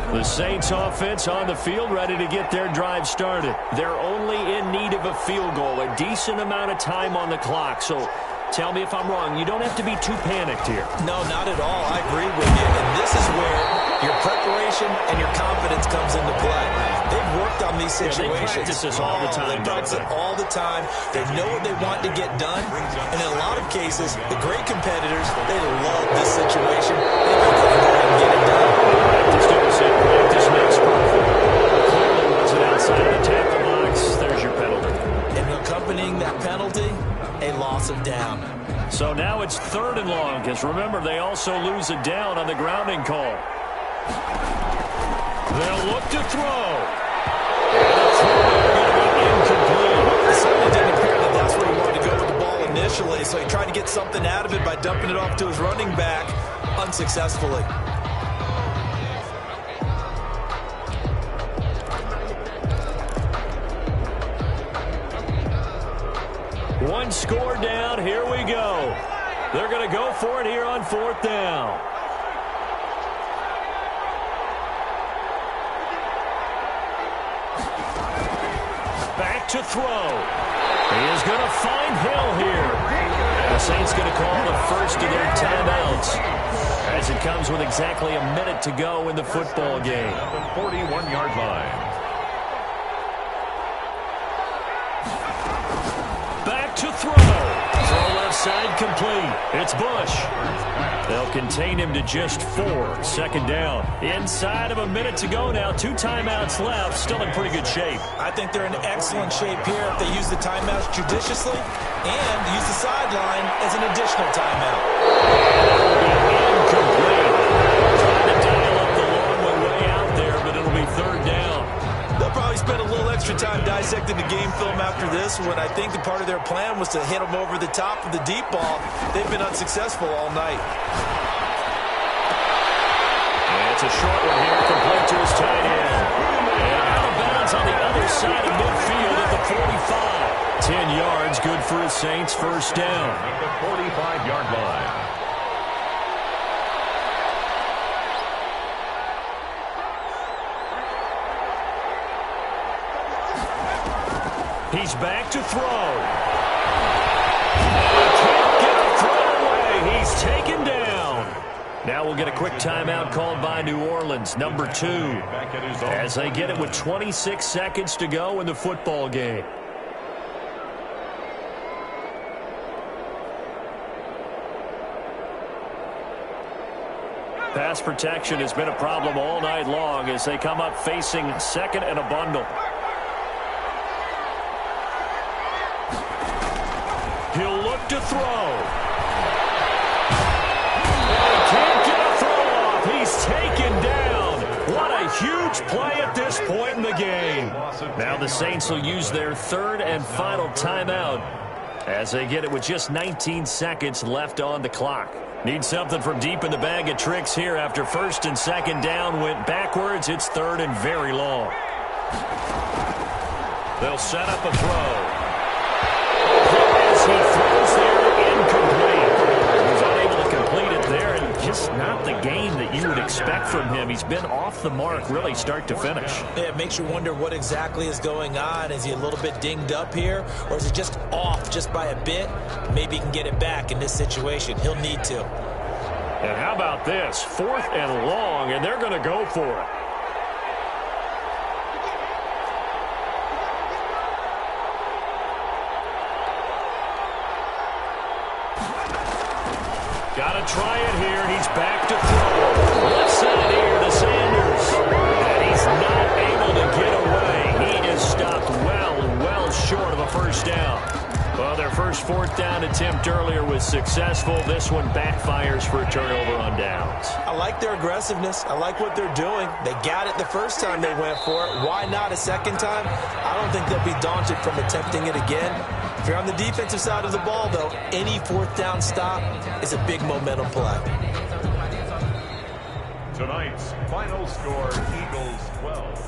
The Saints offense on the field ready to get their drive started. They're only in need of a field goal, a decent amount of time on the clock. So tell me if I'm wrong. You don't have to be too panicked here. No, not at all. I agree with you. And this is where your preparation and your confidence comes into play. They've worked on these situations. They practice this all the time. They practice it all the time. They know what they want to get done. And in a lot of cases, the great competitors, they love this situation. They know they can go ahead and get it done. Practice makes perfect. Clearly wasn't outside of the tackle box. There's your penalty. And accompanying that penalty, a loss of down. So now it's 3rd and long, because remember, they also lose a down on the grounding call. They'll look to throw. And the throw going to be incomplete. It certainly didn't appear that that's where he wanted to go with the ball initially, so he tried to get something out of it by dumping it off to his running back unsuccessfully. One score down. Here we go. They're going to go for it here on 4th down. Back to throw. He is going to find Hill here. The Saints going to call the first of their timeouts as it comes with exactly a minute to go in the football game. The 41-yard line. To throw. Throw left side complete. It's Bush. They'll contain him to just 4. 2nd down. Inside of a minute to go now. 2 timeouts left. Still in pretty good shape. I think they're in excellent shape here if they use the timeouts judiciously and use the sideline as an additional timeout. Incomplete. Trying to dial up the long one way out there, but it'll be 3rd down. They'll probably spend a little extra time dissecting the game film after this when I think the part of their plan was to hit them over the top of the deep ball. They've been unsuccessful all night. And it's a short one here, complete to his tight end. And out of bounds on the other side of midfield at the 45. 10 yards, good for the Saints, 1st down. At the 45-yard line. He's back to throw. Can't get a throw away. He's taken down. Now we'll get a quick timeout called by New Orleans, number 2, as they get it with 26 seconds to go in the football game. Pass protection has been a problem all night long as they come up facing 2nd and a bundle. He'll look to throw. He can't get a throw off. He's taken down. What a huge play at this point in the game. Now the Saints will use their 3rd and final timeout as they get it with just 19 seconds left on the clock. Need something from deep in the bag of tricks here after first and second down went backwards. It's third and very long. They'll set up a throw. As he throws there, incomplete. He's unable to complete it there, and just not the game that you would expect from him. He's been off the mark really start to finish. Yeah, it makes you wonder what exactly is going on. Is he a little bit dinged up here, or is it just off just by a bit? Maybe he can get it back in this situation. He'll need to. And how about this? 4th and long, and they're going to go for it. Got to try it here. He's back to throw. Left side here to Sanders. And he's not able to get away. He is stopped well short of a first down. Well, their first 4th down attempt earlier was successful. This one backfires for a turnover on downs. I like their aggressiveness. I like what they're doing. They got it the first time they went for it. Why not a second time? I don't think they'll be daunted from attempting it again. If you're on the defensive side of the ball, though, any 4th down stop is a big momentum play. Tonight's final score, Eagles 12.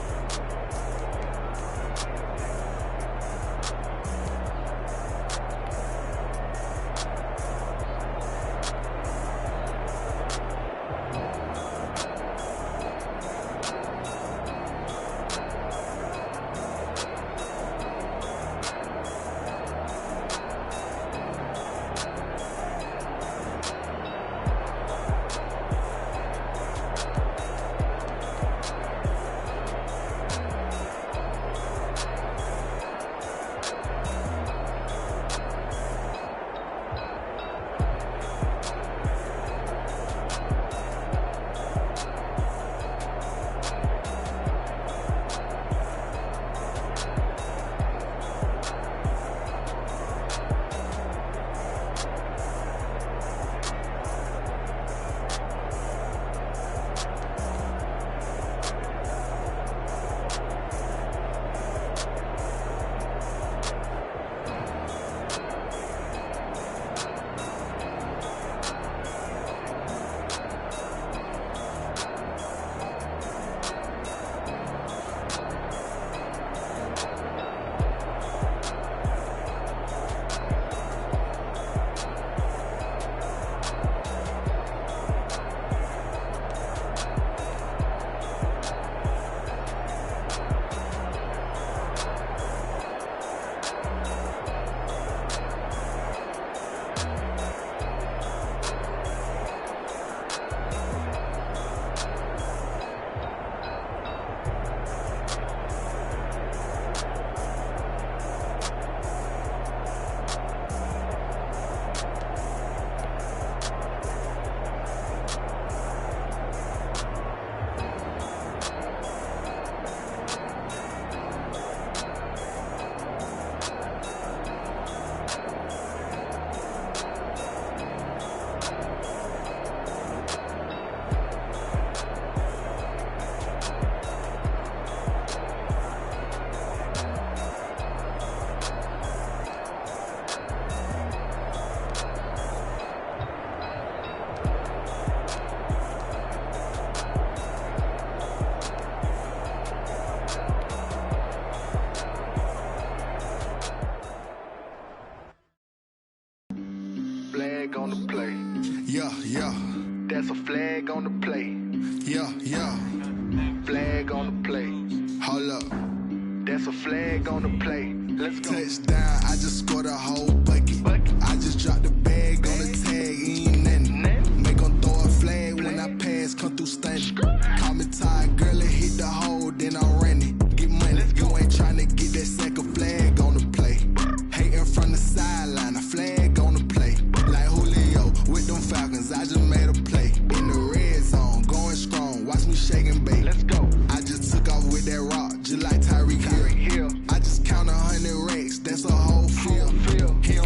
Flag on the play. Yeah. That's a flag on the play. Yeah. Flag on the play. Hold up. That's a flag on the play. Let's go. Touchdown, I just scored a whole bucket. I just dropped the bag on the tag, ain't nothing. Make 'em throw a flag when I pass, come through stunning. Call me tired, girl, it hit the hole, then I'm running. Get money, you ain't tryna get that second flag on the play. Hating from the sideline, a flag on the play. Like Julio with them Falcons, I just made a play. In the red zone, going strong, watch me shake and bake. Let's go. I just took off with that rock, just like Tyreek Hill. I just count 100 racks, that's a whole field. He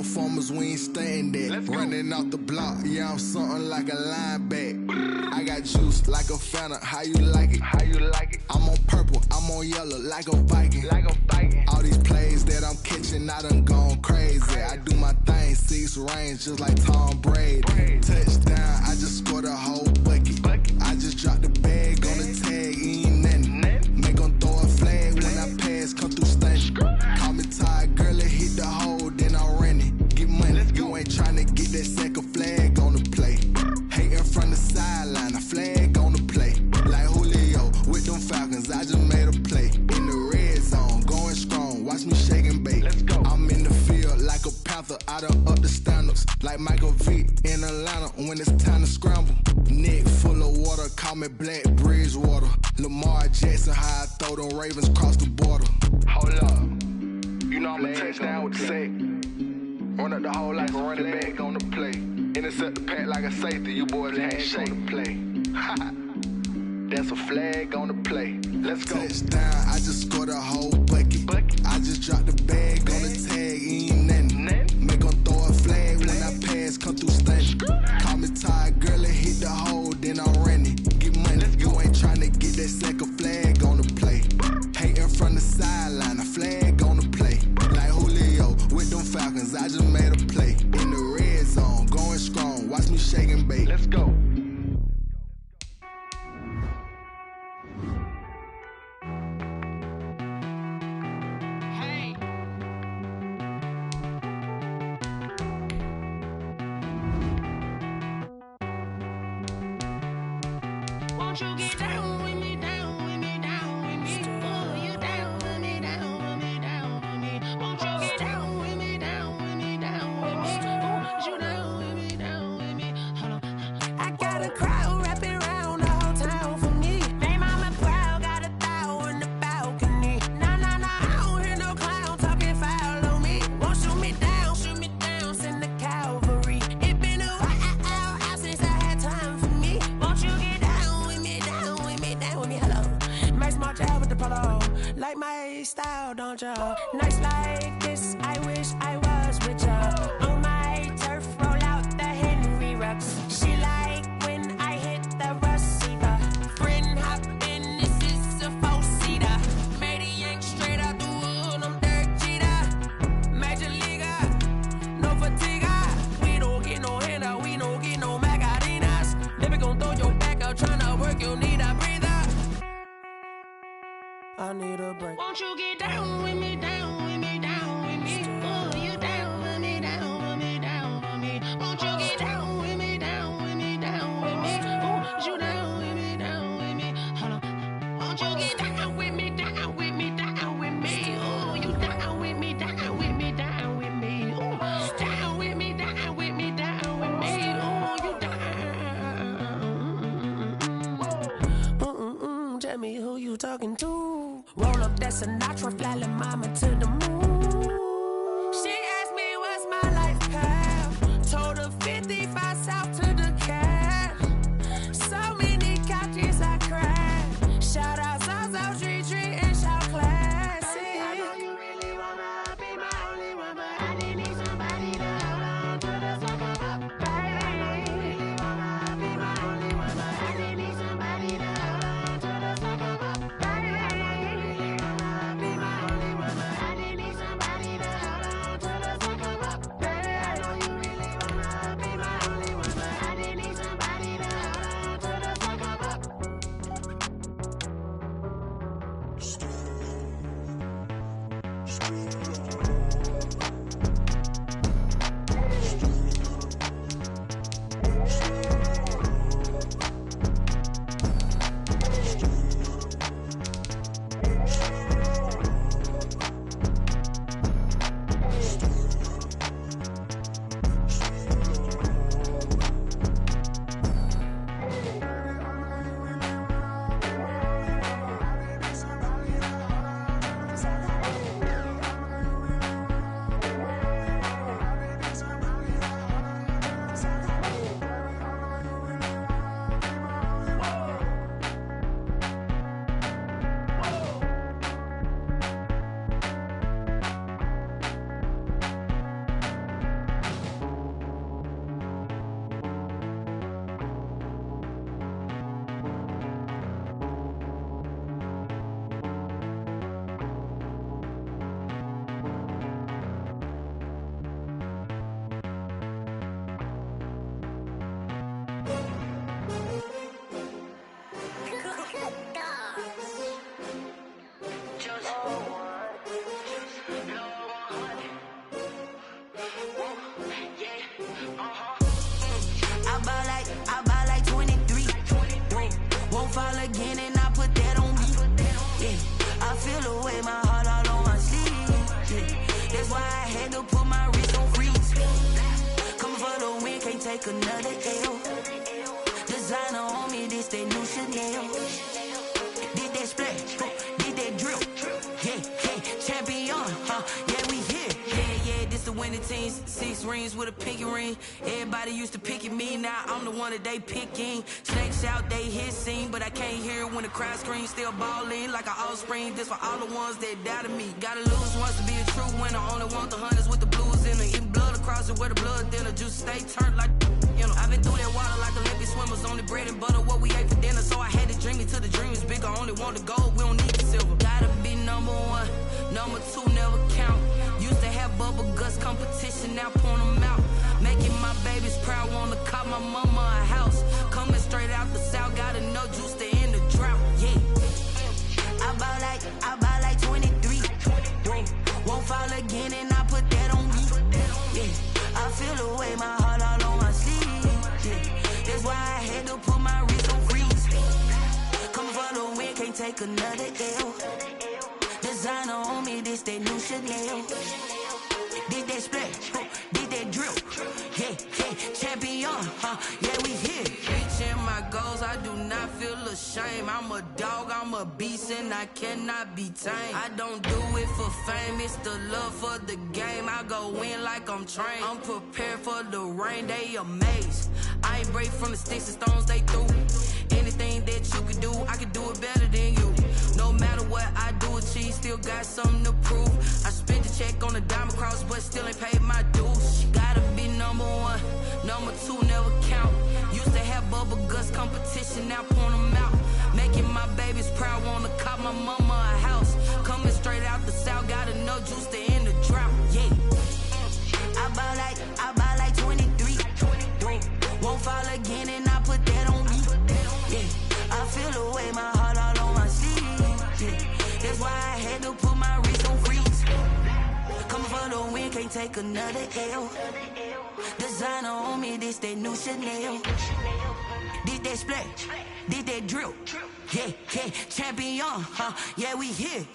real farmers, we ain't staying there. Running off the block, yeah, I'm something like a linebacker. I got juice like a Fanta, how you like it? How you like it? I'm on purple, I'm on yellow, like a Viking. Like a Viking. All these plays that I'm catching, I done gone crazy. I do my thing, 6 range, just like Tom Brady. Touchdown, I just scored a whole bucket. I just dropped the bag on the tag, ain't nothing. Make 'em throw a flag when I pass, come through stunning. Call me tired, girl, it hit the hole, then I ran it. Get money, you ain't tryna get that second flag on the play. Hating from the sideline, a flag on the play. Like Julio with them Falcons, I just made a play. In the red zone, going strong, watch me shake and bake. I'm in the field like a Panther, I done up the standards. Like Michael Vick in Atlanta when it's time to scramble. Neck full of water, call me Black Bridgewater. Lamar Jackson, how I throw them Ravens across the border. Hold up, you know I'm a touchdown with the sack. Run up the hole like a running back on the play. Intercept the pack like a safety, you boys ain't shake the play. That's a flag on the play. Let's go. Touchdown, I just scored a whole bucket. I just dropped the bag on the tag, ain't nothing. Make 'em throw a flag when I pass, come through stunning. Call me tired, girl, it hit the hole, then I ran it. Get money, you ain't tryna get that second flag on the play. Hating from the sideline, a flag on the play. Like Julio with them Falcons, I just made a play. In the red zone, going strong, watch me shake and bake. Let's go. Won't you get down with me, down with me, down with me? Oh, you down with me, down with me, down with me. Won't you get down with me, down with me, down with me? Oh, you down with me, down with me? Hold on. I got a crowd wrapping around the whole town for me. They mama proud, got a thou in the balcony. Nah, nah, nah, I don't hear no clown talking foul on me. Won't shoot me down, send the cavalry. It been a while since I had time for me. Won't you get down with me, down with me, down with me? Hello. Nice small jab with the polo. Like my style, don't ya? Nice like this, I wish I was with ya. On my turf, roll out the Henry Rux. She like when I hit the receiver. Friend hop in, this is a four-seater. Made a yank straight out the wood, I'm Derek Jeter. Major leaguer, no fatigue. We don't get no handout, we don't get no Macarinas. Baby gon' throw your back out, tryna work, you need a breather. I need a break. Won't you get down with me, down with me, down with me? Oh, you down with me, down with me, down with me? Won't you get down with me, down with me, down with me? Oh, you down with me, down with me? Hold on. Won't you get down with me, down with me, down with me? Oh, you down with me, down with me, down with me? Oh, down with me, down with me, down with me? Oh, you down. Tell me who you talking to. Roll up that Sinatra, fly like mama to the moon. She asked me what's my life path. Told her 55 south to the cat. So many couches I cried. Shout out South Street Tree and shout classic. I know you really wanna be my only one, but I didn't need somebody to hold on to the sucker up, baby. I know you really wanna be my only one, but I didn't need somebody to hold on to the sucker up, baby. I know you really wanna be my only one, but I didn't take another L. Designer on me, this that new Chanel. Did that splash, did that drill. Yeah, champion, yeah, we here. Yeah, this the winning teams. 6 rings with a pinky ring. Everybody used to pick at me, now I'm the one that they picking. Snakes out, they hit scene, but I can't hear when the crowd screams. Still balling like an offspring. This for all the ones that doubted me. Gotta lose once to be a true winner. Only want the hunters with the blues in it. Eating blood across it where the blood dinner. Juice stay turned like, you know. I've been through that water like Olympic swimmers. Only bread and butter, what we ate for dinner. So I had to dream it till the dream is bigger. Only want the gold, we don't need the silver. Gotta be number 1, number 2 never count. Used to have bubble guts competition, now point them out. Making my babies proud, wanna call my mama a house. Coming straight out the south, got enough juice to end the drought. Yeah, I bought like 23. Whoa, won't fall again, and I put that on me. Yeah, I feel the way, my heart all on my sleeve. Yeah, that's why I had to put my wrist on freeze. Coming for the win, can't take another L. Designer on me, this that new Chanel. Did that splash, did that drill. Yeah, champion, yeah, we here. Reaching my goals, I do not feel ashamed. I'm a dog, I'm a beast, and I cannot be tamed. I don't do it for fame, it's the love for the game. I go in like I'm trained. I'm prepared for the rain, they amazed. I ain't break from the sticks and stones they threw. Anything that you can do, I can do it better than you. No matter what I do, achieve, still got something to prove. I spent the check on the diamond cross, but still ain't paid my dues. Gotta be number 1, number 2 never count. Used to have bubble guts competition, now point them out. Making my babies proud, wanna call my mama a house. Coming straight out the south, got enough juice to end the drought. Yeah, I bought like 23. Won't fall again, and I put that on me. Yeah, I feel the way, my heart all on my sleeve. Yeah, that's why I had to put my wrist on freeze. Coming for the win, can't take another L. Designer on me, this that new Chanel. Did that splash, did that drill. Yeah, champion, yeah, we here.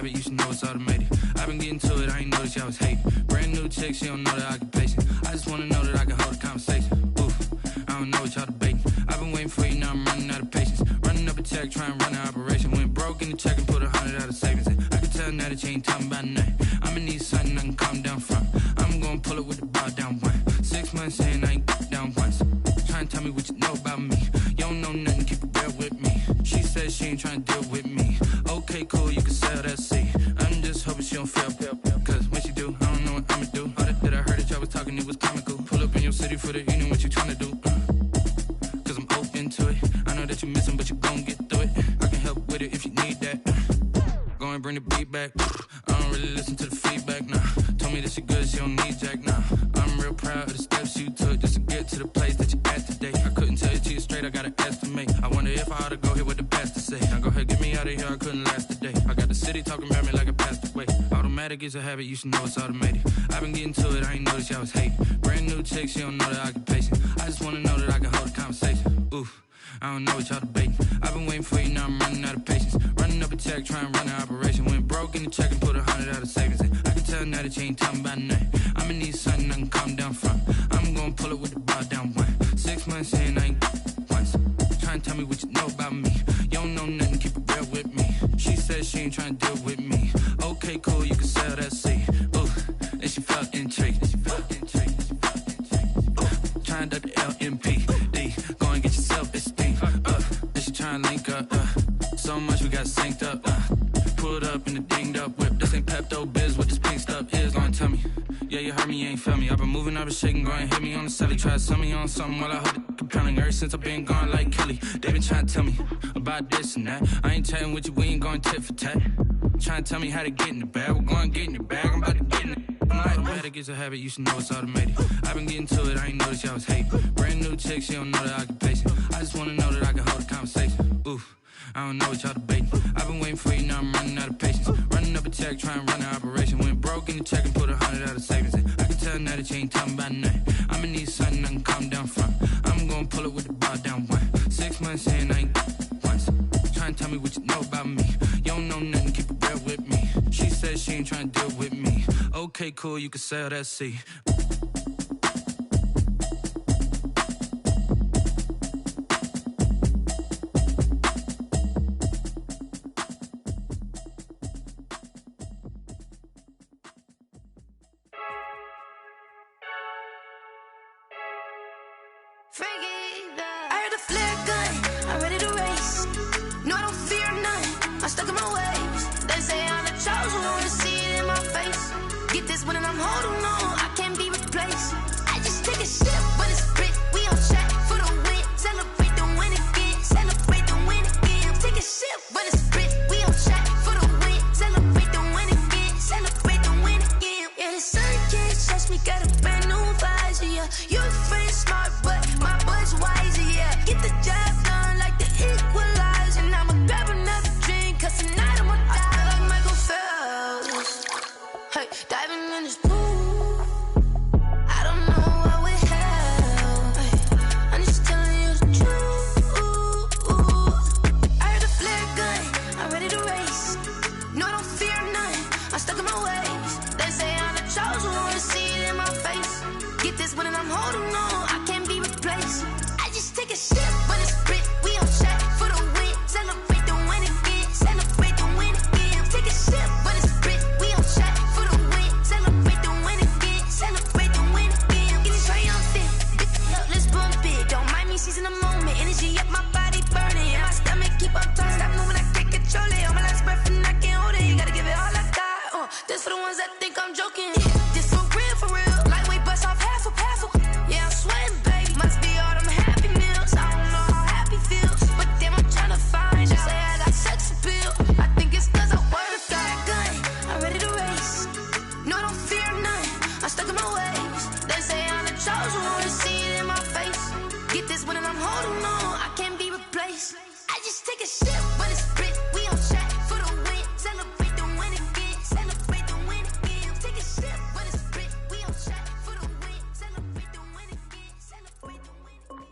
You should know it's automated. I've been getting to it, I ain't noticed y'all was hating. Brand new chick, she don't know the occupation. I just wanna know that I can hold a conversation. Oof, I don't know what y'all debating. I've been waiting for you, now I'm running out of patience. Running up a check, trying to run an operation. Went broke in the check and put 100 out of savings in. I can tell now that you ain't talking about nothing. I'ma need something I can calm down from. I'm gonna pull it with the bar down 1. 6 months saying I ain't down once. Trying to tell me what you know about me. You don't know nothing, keep it real with me. She said she ain't trying to deal with me. Okay, cool, you can sell that seat. I'm just hoping she don't fail. Cause when she do, I don't know what I'ma do. All that I heard that y'all was talking, it was comical. Pull up in your city for the evening, what you tryna do? Cause I'm open to it. I know that you missing, but you gon' get through it. I can help with it if you need that. Go and bring the beat back. I don't really listen to the feedback, nah. Told me that she good, she don't need jack, nah. I'm real proud of the steps you took just to get to the place that you at today. I couldn't tell you to you straight, I gotta estimate. I wonder if I ought to go here with the pastor say. Now go ahead, get me out of here, I couldn't last a day. I got the city talking about me like a passed away. Automatic is a habit, you should know it's automated. I've been getting to it, I ain't noticed y'all was hating. Brand new chick, she don't know the occupation. I just wanna know that I can hold a conversation. Oof, I don't know what y'all debating. I've been waiting for you, now I'm running out of patience. Running up a check, trying to run an operation. Went broke in the check and put 100 out of savings in. I can tell now that you ain't talking about nothing. I'ma need something I can calm down from. I'm gonna pull it with the bar down 1. 6 months saying I ain't once. Trying to tell me what you know about me. You don't know nothing, keep it real with me. She said she ain't trying to deal with me. Okay, cool, you can sell that seat. Ooh, and she felt intrigued. Trying to the LMPD. Go and get your self-esteem. And she trying to link up. So much we got synced up. Pulled up in the dinged up whip. This ain't Pepto-Biz, what this pink stuff is. Long tell me, yeah, you heard me, ain't ain't feel me. I've been moving, I've been shaking, go and hit me on the celly. Try to sell me on something while I hold it compelling. Ever since I've been gone like Kelly, they been trying to tell me about this and that. I ain't chatting with you, we ain't going tit for tat. Trying to tell me how to get in the bag, we're going to get in the bag, I'm about to get in it. I'm like, automatic is a habit, you should know it's automated. I've been getting to it, I ain't noticed y'all was hating. Brand new chick, she don't know the occupation. I just wanna know that I can hold a conversation. Oof, I don't know what y'all debating. I've been waiting for you, now I'm running out of patience. Running up a check, trying to run an operation. Went broke in the check and put 100 out of savings in. I can tell now that you ain't talking about nothing. I'ma need something I can calm down from. I'm gonna pull it with the bar down one. 6 months in, I ain't once. Trying to tell me what you know about me. You don't know nothing, keep it real with me. She said she ain't trying to deal with me. Okay, cool, you can sell that C. I heard a flare gun, I'm ready to race. No, I don't fear none, I'm stuck in my ways. They say I'm the chosen one, to see it in my face. Get this one and I'm holding on, I can't be replaced. I just take a sip when it's split, we on track for the win. Celebrate the win again, celebrate the win again. Take a sip when it's split, we on track for the win. Celebrate the win again, celebrate the win again. Yeah, the sun can't touch me, got a brand new visor, yeah. You're a friend smart, but my boy's wiser, yeah. Get the job done like the equalizer. And I'ma grab another drink, cause tonight I'ma die. I feel like Michael Phelps, hey, diving in this pool. I don't know what we have, hey, I'm just telling you the truth. I heard a flare gun, I'm ready to race. No, I don't fear none, I'm stuck in my ways. They say I'm the chosen one, to see it in my face. Get this one and I'm holding on, I can't be replaced. I just take a sip when it's split, we on track for the win. Celebrate the win again, celebrate the win again. Take a sip when it's split, we on track for the win. Celebrate the win again, celebrate the win again. Getting triumphant, let's bump it. Don't mind me seizing the moment, energy up my body burning. And my stomach keep on turning, stop moving, I can't control it. On my last breath and I can't hold it, you gotta give it all I got. This for the ones that think I'm joking. This for real, lightweight bust off half a. Yeah, I'm sweating, baby. Must be all them happy meals. I don't know how happy feels, but damn, I'm trying to find out. Say I got sex appeal. I think it's cause I wear a flat gun. I'm ready to race. No, I don't fear none, I'm stuck in my ways. They say I'm the chosen one, to see it in my face. Get this one and I'm holding on, I can't be replaced. I just take a sip when it's split, we on track for the win. Celebrate the win again, celebrate the win again. Take a sip when it's split, we on track for the win. Celebrate the win again, celebrate the win again.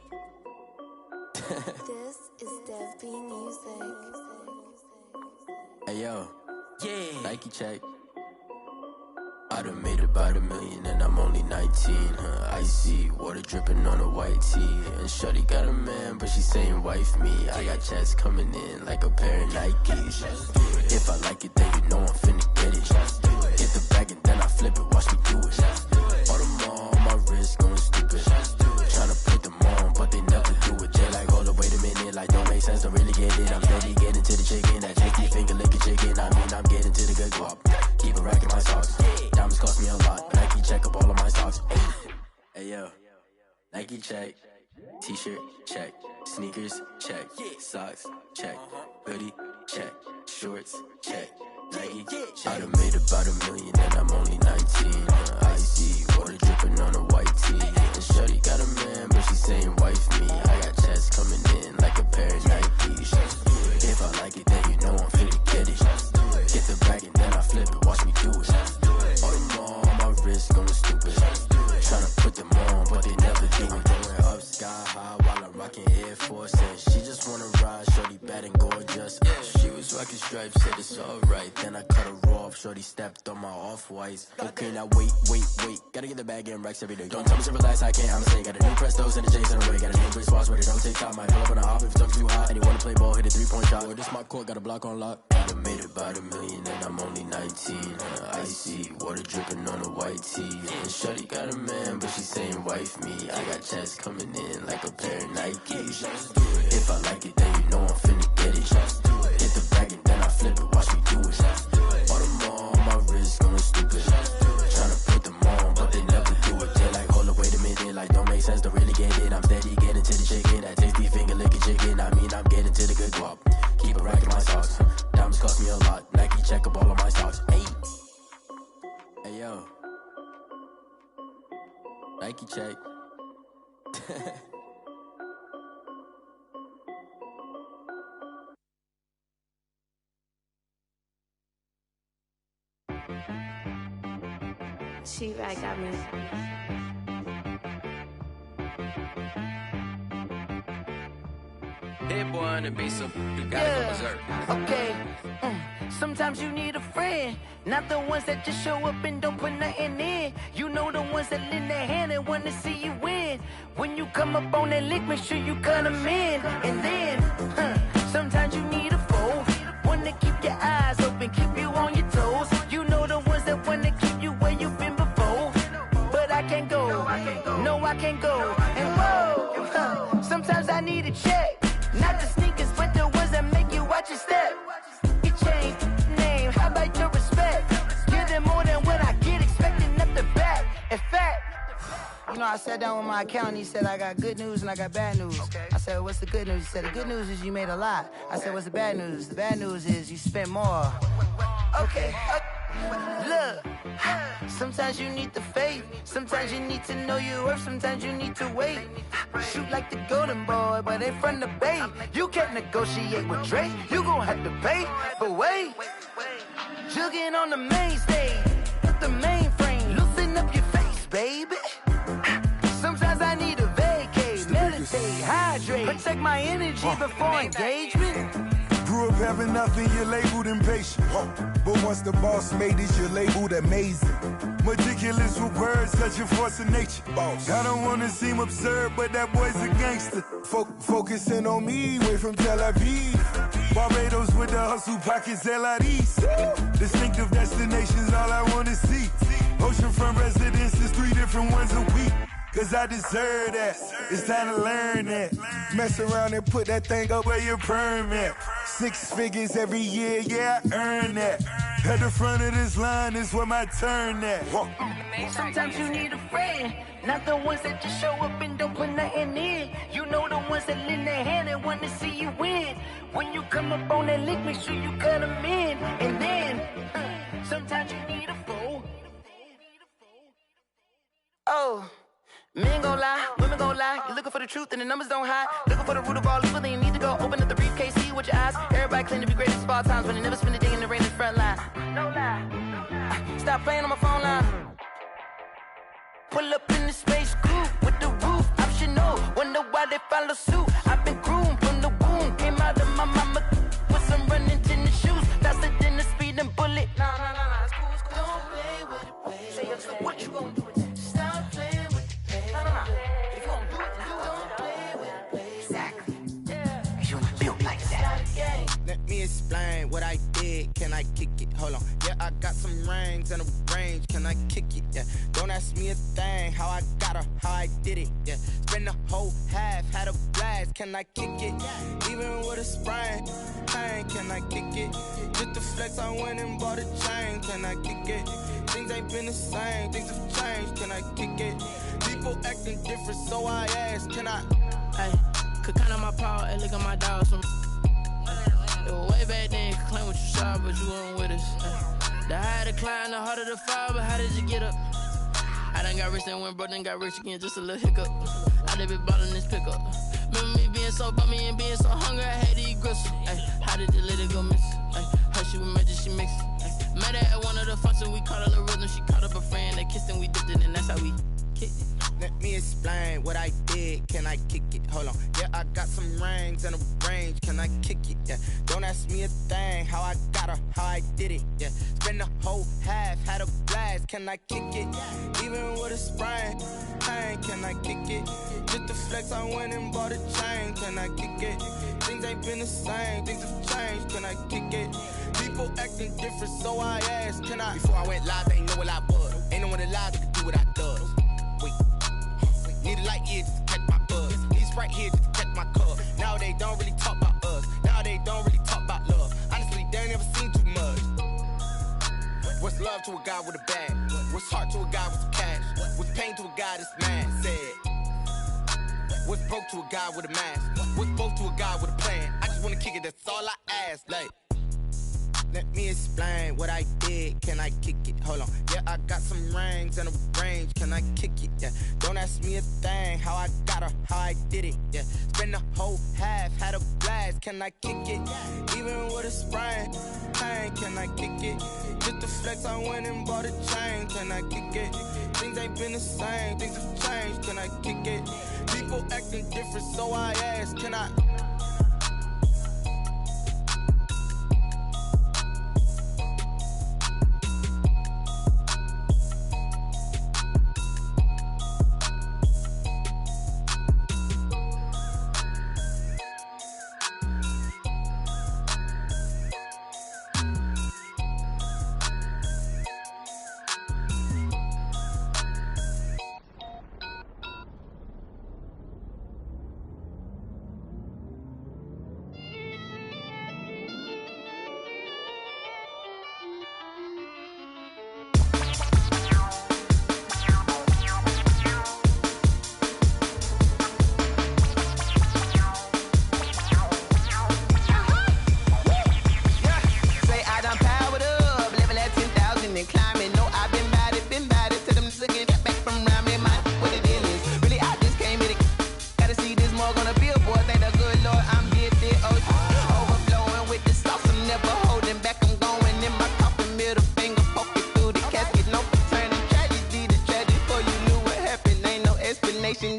This is Dev B Music. Hey yo, yeah, Nike check. I done made about $1 million and I'm only 19, icy, water dripping on a white tee. And shorty got a man, but she saying wife me. I got checks coming in like a pair of Nikes. If I like it, then you know I'm finna get it. Get the bag and then I flip it, watch me do it. All them on my wrist going stupid. Tryna put them on, but they never do it. They like, hold up, wait a minute, like don't make sense, don't really get it. I'm steady getting to the chicken, that chicky finger licking chicken. I mean, I'm getting to the good guap. Keep a rack in my socks. Diamonds cost me a lot. Nike check up all of my stocks. Hey yo, Nike check. T-shirt check. Sneakers check. Socks check. Hoodie check. Shorts check. Nike check. I done made about $1 million and I'm only 19. Icy, water dripping on a white tee. And shorty got a man, but she saying wife me. I got checks coming in like a pair of Nikes. If I like it, then you know I'm finna get it. Get the bag and then I flip it, watch me do it. All them on my wrist going stupid. Tryna put them on, but they never do it. Going up sky high while I'm rocking Air Force. And she just wanna ride, shorty bad and gorgeous. She was rocking stripes, said it's alright. Then I cut her off, shorty stepped on my off-whites. Okay, now wait. Gotta get the bag and racks every day. Don't tell me to relax, I can't, I'ma say. Got a new Prestos and a J's in the way. Got a new British watch, but it don't take time. Might pull up on a hop if it's too hot. And you wanna play ball, hit a 3-point shot. Or this my court, got a block on lock. I done made about $1 million and I'm only 19. Icy, water dripping on a white tee. And shorty got a man, but she saying wife me. I got checks coming in like a pair of Nikes. If I like it, then you know I'm finna get it. Hit the bag and then I flip it, watch me do it. All them on my wrist going stupid. Tryna put them on, but they never do to the good guap. Keep a rack in my socks. Diamonds cost me a lot. Nike check up all of my stocks. Hey. Hey, yo. Nike check. She-Rag got me. Hit boy on the beat, so you gotta go berserk. Okay. Sometimes you need a friend, not the ones that just show up and don't put nothing in. You know the ones that lend their hand and wanna see you win. When you come up on that lick, make sure you cut them in. And then, sometimes you need a foe, one to keep your eyes open, keep you on your toes. You know the ones that wanna keep you where you've been before. But I can't go, no I can't go. And whoa, sometimes I need a check. Not the sneakers, but the ones that make you watch your step. You change name, how about your respect? Give them more than what I get, expecting up the back. In fact, you know, I sat down with my accountant, he said, I got good news and I got bad news. Okay. I said, what's the good news? He said, the good news is you made a lot. I said, what's the bad news? The bad news is you spent more. Okay. Look, sometimes you need the faith, sometimes you need to know your worth, sometimes you need to wait. Shoot like the golden boy, but they from the bay. You can't negotiate with Drake, you gon' have to pay. But wait, jugging on the main stage, the mainframe, loosen up your face, baby. Sometimes I need a vacate, meditate, hydrate, protect my energy before engagement. Grew up having nothing, you're labeled impatient. But once the boss made it, you're labeled amazing. Meticulous with words, such a force of nature. I don't wanna seem absurd, but that boy's a gangster. Focusing on me, way from Tel Aviv. Barbados with the hustle pockets, LIDs. Distinctive destinations, all I wanna see. Oceanfront residences, 3 different ones a week. Cause I deserve that, it's time to learn that. Mess around and put that thing up where your permit. 6 figures every year, yeah, I earn that. At the front of this line is where my turn at. Sometimes you need a friend, not the ones that just show up and don't put nothing in. You know the ones that lend their hand and want to see you win. When you come up on that lick, make sure you cut them in. And then, sometimes you need a foe. Oh. Men gon' lie, women gon' lie. You're looking for the truth and the numbers don't hide. Looking for the root of all evil, then you need to go open up the briefcase, see with your eyes. Everybody claim to be greatest of all times, but they never spend a day in the rain in the front line. No lie. Stop playing on my phone line. Pull up in the space coupe with the roof optional. Wonder why they follow suit. I've been groomed from the womb. Came out of my mama with some running tennis shoes. Faster than the speeding bullet. No, it's cool, it's cool. Don't play with it, play. Say up, so what you gon' do? Stop playing. If you gon' do it, don't play with it, play. Exactly. Yeah. You built like that. Let me explain what I did. Can I kick it? Hold on. Yeah, I got some rings and a range. Can I kick it? Yeah. Don't ask me a thing. How I got her, how I did it. Yeah. Spend the whole half, had a blast. Can I kick it? Even with a sprain. Pain, can I kick it? Just the flex, I went and bought a chain. Can I kick it? Things ain't been the same. Things have changed. Can I kick it? People acting different, so I ask, can I? Hey, could count on my power, and look at my dogs. It was way back then, could claim what you saw, but you weren't with us. The higher the climb, the harder the fall, but how did you get up? I done got rich, then went broke, then got rich again, just a little hiccup. I done been ballin' this pickup. Remember me being so bummy and being so hungry, I had to eat gristle. Ay, how did the lady go miss? Ay, how she was magic, she mixed. Met her at one of the functions, we caught a little rhythm, she caught up a friend, they kissed and we dipped it, and that's how we kicked it. Let me explain what I did. Can I kick it? Hold on. Yeah, I got some rings and a range. Can I kick it? Yeah. Don't ask me a thing. How I got her, how I did it. Yeah. Spend the whole half, had a blast. Can I kick it? Even with a sprain. Pain, can I kick it? Just the flex, I went and bought a chain. Can I kick it? Things ain't been the same. Things have changed. Can I kick it? People acting different, so I asked, can I? Before I went live, they ain't know what I was. Ain't no one alive that could do what I does. Wait. Need a light year just to catch my buzz. Need Sprite here just to catch my cup. Now they don't really talk about us. Now they don't really talk about love. Honestly, they ain't never seen too much. What's love to a guy with a bag? What's heart to a guy with some cash? What's pain to a guy that's mad? Said. What's broke to a guy with a mask? What's both to a guy with a plan? I just wanna explain what I did. Can I kick it? Hold on. Yeah, I got some rings and a range. Can I kick it? Yeah. Don't ask me a thing. How I got her, how I did it. Yeah. Spend the whole half, had a blast. Can I kick it? Even with a sprain, pain. Can I kick it? Just the flex, I went and bought a chain. Can I kick it? Things ain't been the same. Things have changed. Can I kick it? People acting different, so I ask. Can I?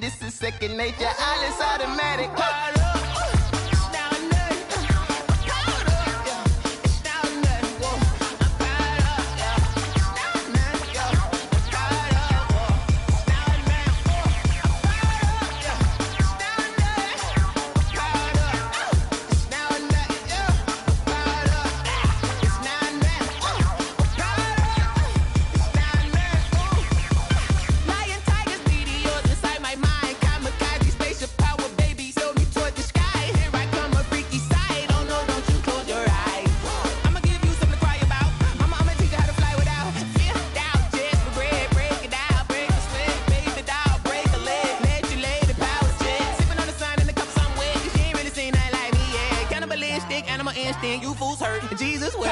This is second nature, all is automatic. You fools hurt. Jesus will.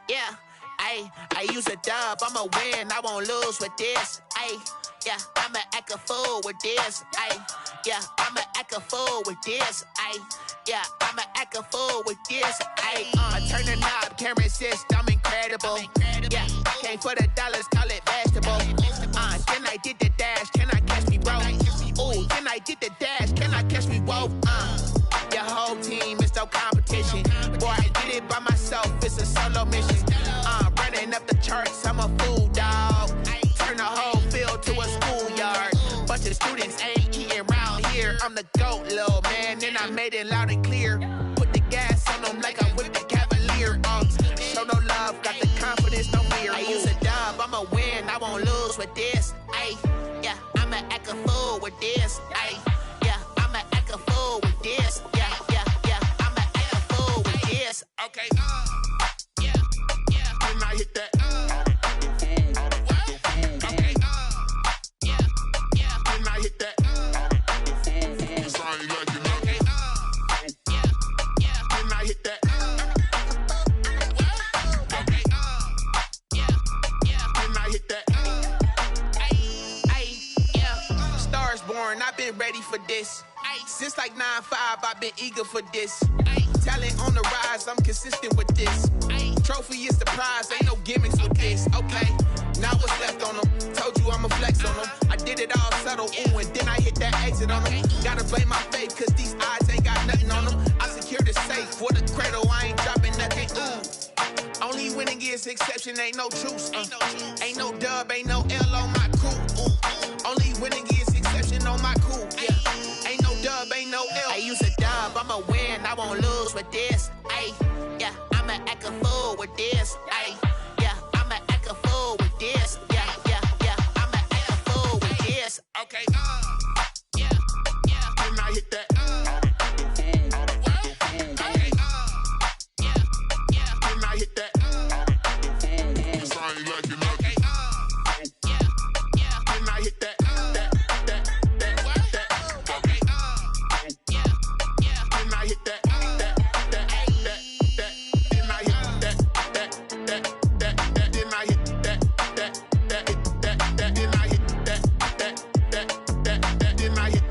Yeah, I use a dub, I'ma win, I won't lose with this. Yeah, I'ma act a fool with this. Yeah, I'ma act a fool with this. Yeah, I'ma act a fool with this. I turn the knob, can't resist, I'm incredible. Yeah, came for the dollars, call it vegetable. Then I did the dash, can I catch me, bro? Ooh, then I did the dash, can I catch me, whoa? Your whole team is no competition. Boy, I did it by myself, it's a solo mission. Running up the charts, I'm a fool, dog. Turn the whole field to a schoolyard. Bunch of students ain't eating round here. I'm the GOAT, little man, and I made it loud and clear. Put the gas on them like I'm with the Cavalier. Show no love, got the confidence, no fear. I use a dub, I'ma win, I won't lose with this. Yeah, I'ma act a fool with this. Yeah, I'ma act a fool with this. Yeah, I'ma act a fool with this. Okay, yeah. When I hit that, been ready for this. Since like 9-5, I've been eager for this. Talent on the rise, I'm consistent with this. Trophy is the prize, ain't no gimmicks with this. Okay, now what's left on them? Told you I'ma flex on them. I did it all subtle, ooh, and then I hit that exit on them. Gotta blame my faith, cause these eyes ain't got nothing on them. I secured the safe for the cradle, I ain't dropping nothing, ooh. Only winning is exception, ain't no truce. Ain't no dub, ain't no L on my crew. Only winning is exception on my crew. Yeah. Ain't no dub, ain't no L. I use a dub, I'ma win, I won't lose with this. Ay, yeah, I'ma act a fool with this. Ay, yeah, I'ma act a fool with this. Yeah, yeah, yeah, I'ma act a fool with this. Okay, yeah, yeah. When I hit that, okay, yeah, yeah. When I hit that. I ain't liking nothing. Yeah, yeah. When I hit that, okay. Yeah, yeah. When I hit that, then I hit that, then I hit that, then I hit that, then I hit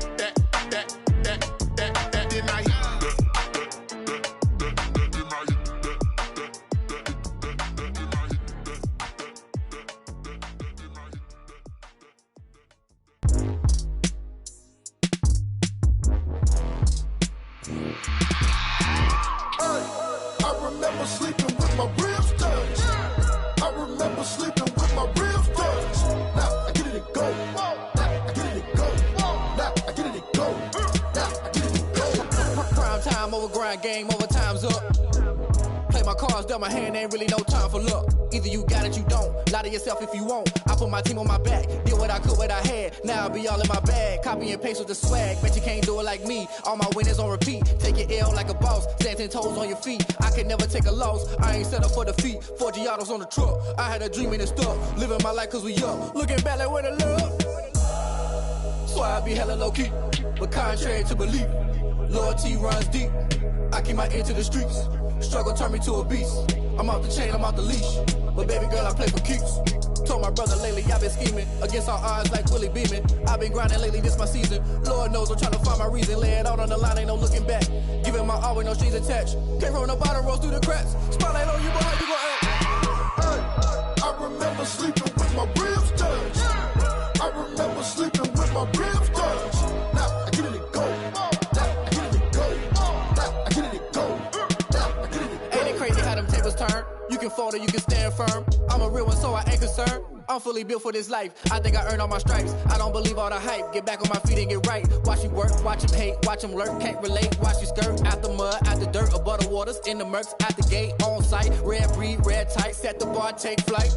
I remember sleeping with my ribs touched. I remember sleeping with my ribs touched. Now I get it and go. Now I get it and go. Now I get it and go. Now I get it and go. Prime time over grind game, over time's up. Play my cards, dealt my hand, ain't really no time for luck. Either you got it, you don't. Lie to yourself if you won't. I put my team on my back, did what I could, what I had. Now I be all in my bag, copy and paste with the swag. Bet you can't do it like me. All my winners on repeat. Take your L like a boss, stand 10 toes on your feet. I can never take a loss. I ain't set up for defeat. 4 Giottos on the truck. I had a dream and it stuck. Living my life cause we up. Looking back like where the love. So I be hella low key, but contrary to belief, loyalty runs deep. I keep my ear to the streets. Struggle turned me to a beast. I'm out the chain, I'm out the leash. But baby girl, I play for keeps. Told my brother lately, I've been scheming against all odds like Willie Beeman. I've been grinding lately, this my season. Lord knows I'm trying to find my reason. Lay it out on the line, ain't no looking back. Giving my all with no strings attached. Can't roll no bottom, rolls through the cracks. Spotlight on you, but how you gon' act? I remember sleeping with my ribs touched. I remember sleeping with my ribs touched. Now I get it and go. Now I get it and go. Now I get it and go. Now I get it and go. Ain't it crazy how them tables turn? You can fold or you can stand firm. I'm a real one, so I ain't concerned. I'm fully built for this life. I think I earned all my stripes. I don't believe all the hype. Get back on my feet and get right. Watch you work, watch him hate, watch him lurk. Can't relate, watch you skirt. Out the mud, out the dirt, above the waters, in the murks, out the gate, on site. Red breed, red tight, set the bar, take flight.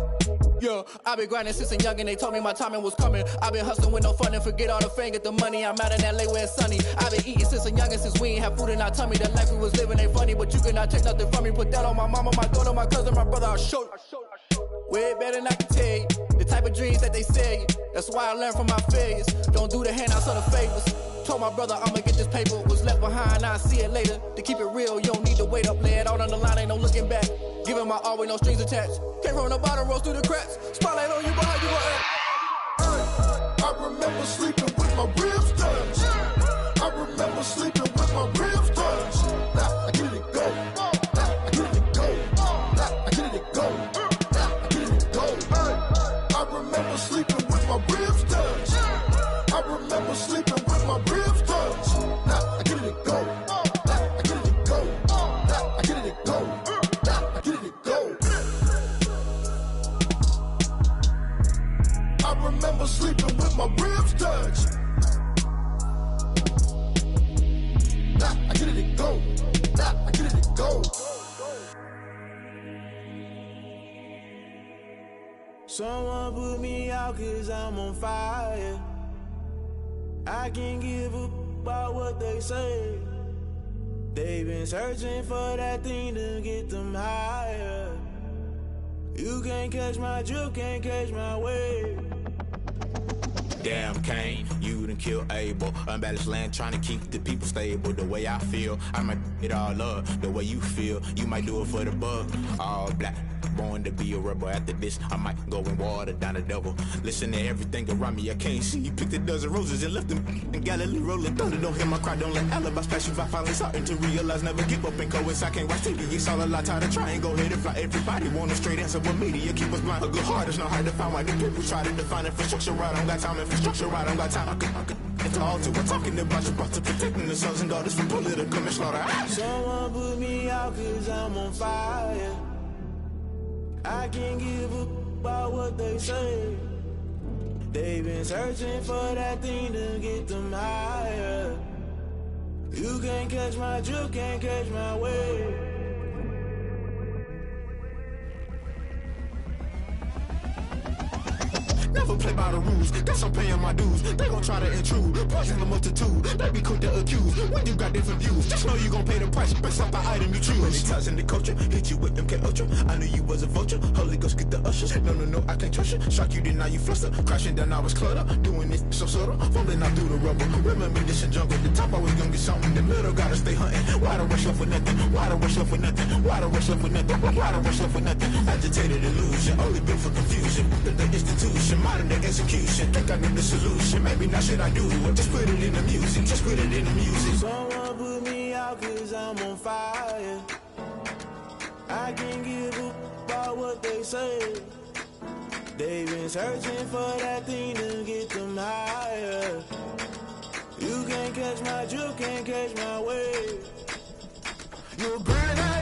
Yeah, I've been grinding since a young and they told me my timing was coming. I've been hustling with no fun and forget all the fame, get the money. I'm out in LA where it's sunny. I've been eating since a young and since we ain't have food in our tummy. The life we was living ain't funny, but you cannot take nothing from me. Put that on my mama, my daughter, my cousin, my brother, I'll show you. Way better than I can tell you. The type of dreams that they sell you. That's why I learned from my failures. Don't do the handouts or the favors. Told my brother I'ma get this paper. Was left behind, I'll see it later. To keep it real, you don't need to wait up. Lay it out on the line, ain't no looking back. Giving my all with no strings attached. Can't roll no bottom, rolls through the cracks. Spotlight on you, but how you gon' act? I remember sleeping with my ribs touched. I remember sleeping with my ribs touched. Now I get it and go. Now I get it and go. Now I get it and go. Now I get it and go. I remember sleeping with my ribs touched. I remember sleeping with my ribs touched. Now I get it and go. Now I get it and go. Now I get it and go. Now I get it and go. I remember sleeping with my ribs touched. Now I get it and go. Now I get it and go. Someone put me out cause I'm on fire. I can't give a about what they say. They've been searching for that thing to get them higher. You can't catch my drift, can't catch my wave. Damn, Kane, you done kill Abel. Unbalanced land trying to keep the people stable. The way I feel, I might it all up. The way you feel, you might do it for the buck. All black, born to be a rebel. After this, I might go and water down the devil. Listen to everything around me, I can't see. You picked a dozen roses and left them in Galilee rolling thunder. Don't hear my cry, don't let alibis pass you by. Finally starting to realize, never give up and coincide. Can't watch TV, it's all a lot. Tired of trying, go ahead and fly. Everybody want a straight answer, but media keep us blind. A good heart is not hard to find. Why the people try to define infrastructure right? I don't got time, infrastructure right, I don't got time. I could into altar. We're talking about you, about to protecting the sons and daughters from political and slaughter. Someone put me out cause I'm on fire. I can't give a about what they say. They've been searching for that thing to get them higher. You can't catch my drift, can't catch my wave. Never play by the rules, guess I'm paying my dues. They gon' try to intrude, poison the multitude. They be quick to accuse, when you got different views. Just know you gon' pay the price, based off the item you choose. Many times in the culture, hit you with MK Ultra. I knew you was a vulture, Holy Ghost get the ushers. No, I can't trust you. Shock you, then now you fluster. Crashing down, I was cluttered. Doing this so subtle, falling out through the rubble. Remember this in jungle, the top always gonna get something. The middle gotta stay hunting. Why the rush left with nothing? Why the rush left with nothing? Why the rush left with nothing? Why the rush left with nothing? Agitated illusion, only built for confusion. The institution, modern day execution. Think I know the solution. Maybe not should I do it? Just put it in the music. Just put it in the music. Someone put me out cause I'm on fire. I can't give a about what they say. They've been searching for that thing to get them higher. You can't catch my drift, can't catch my wave. You're burning out.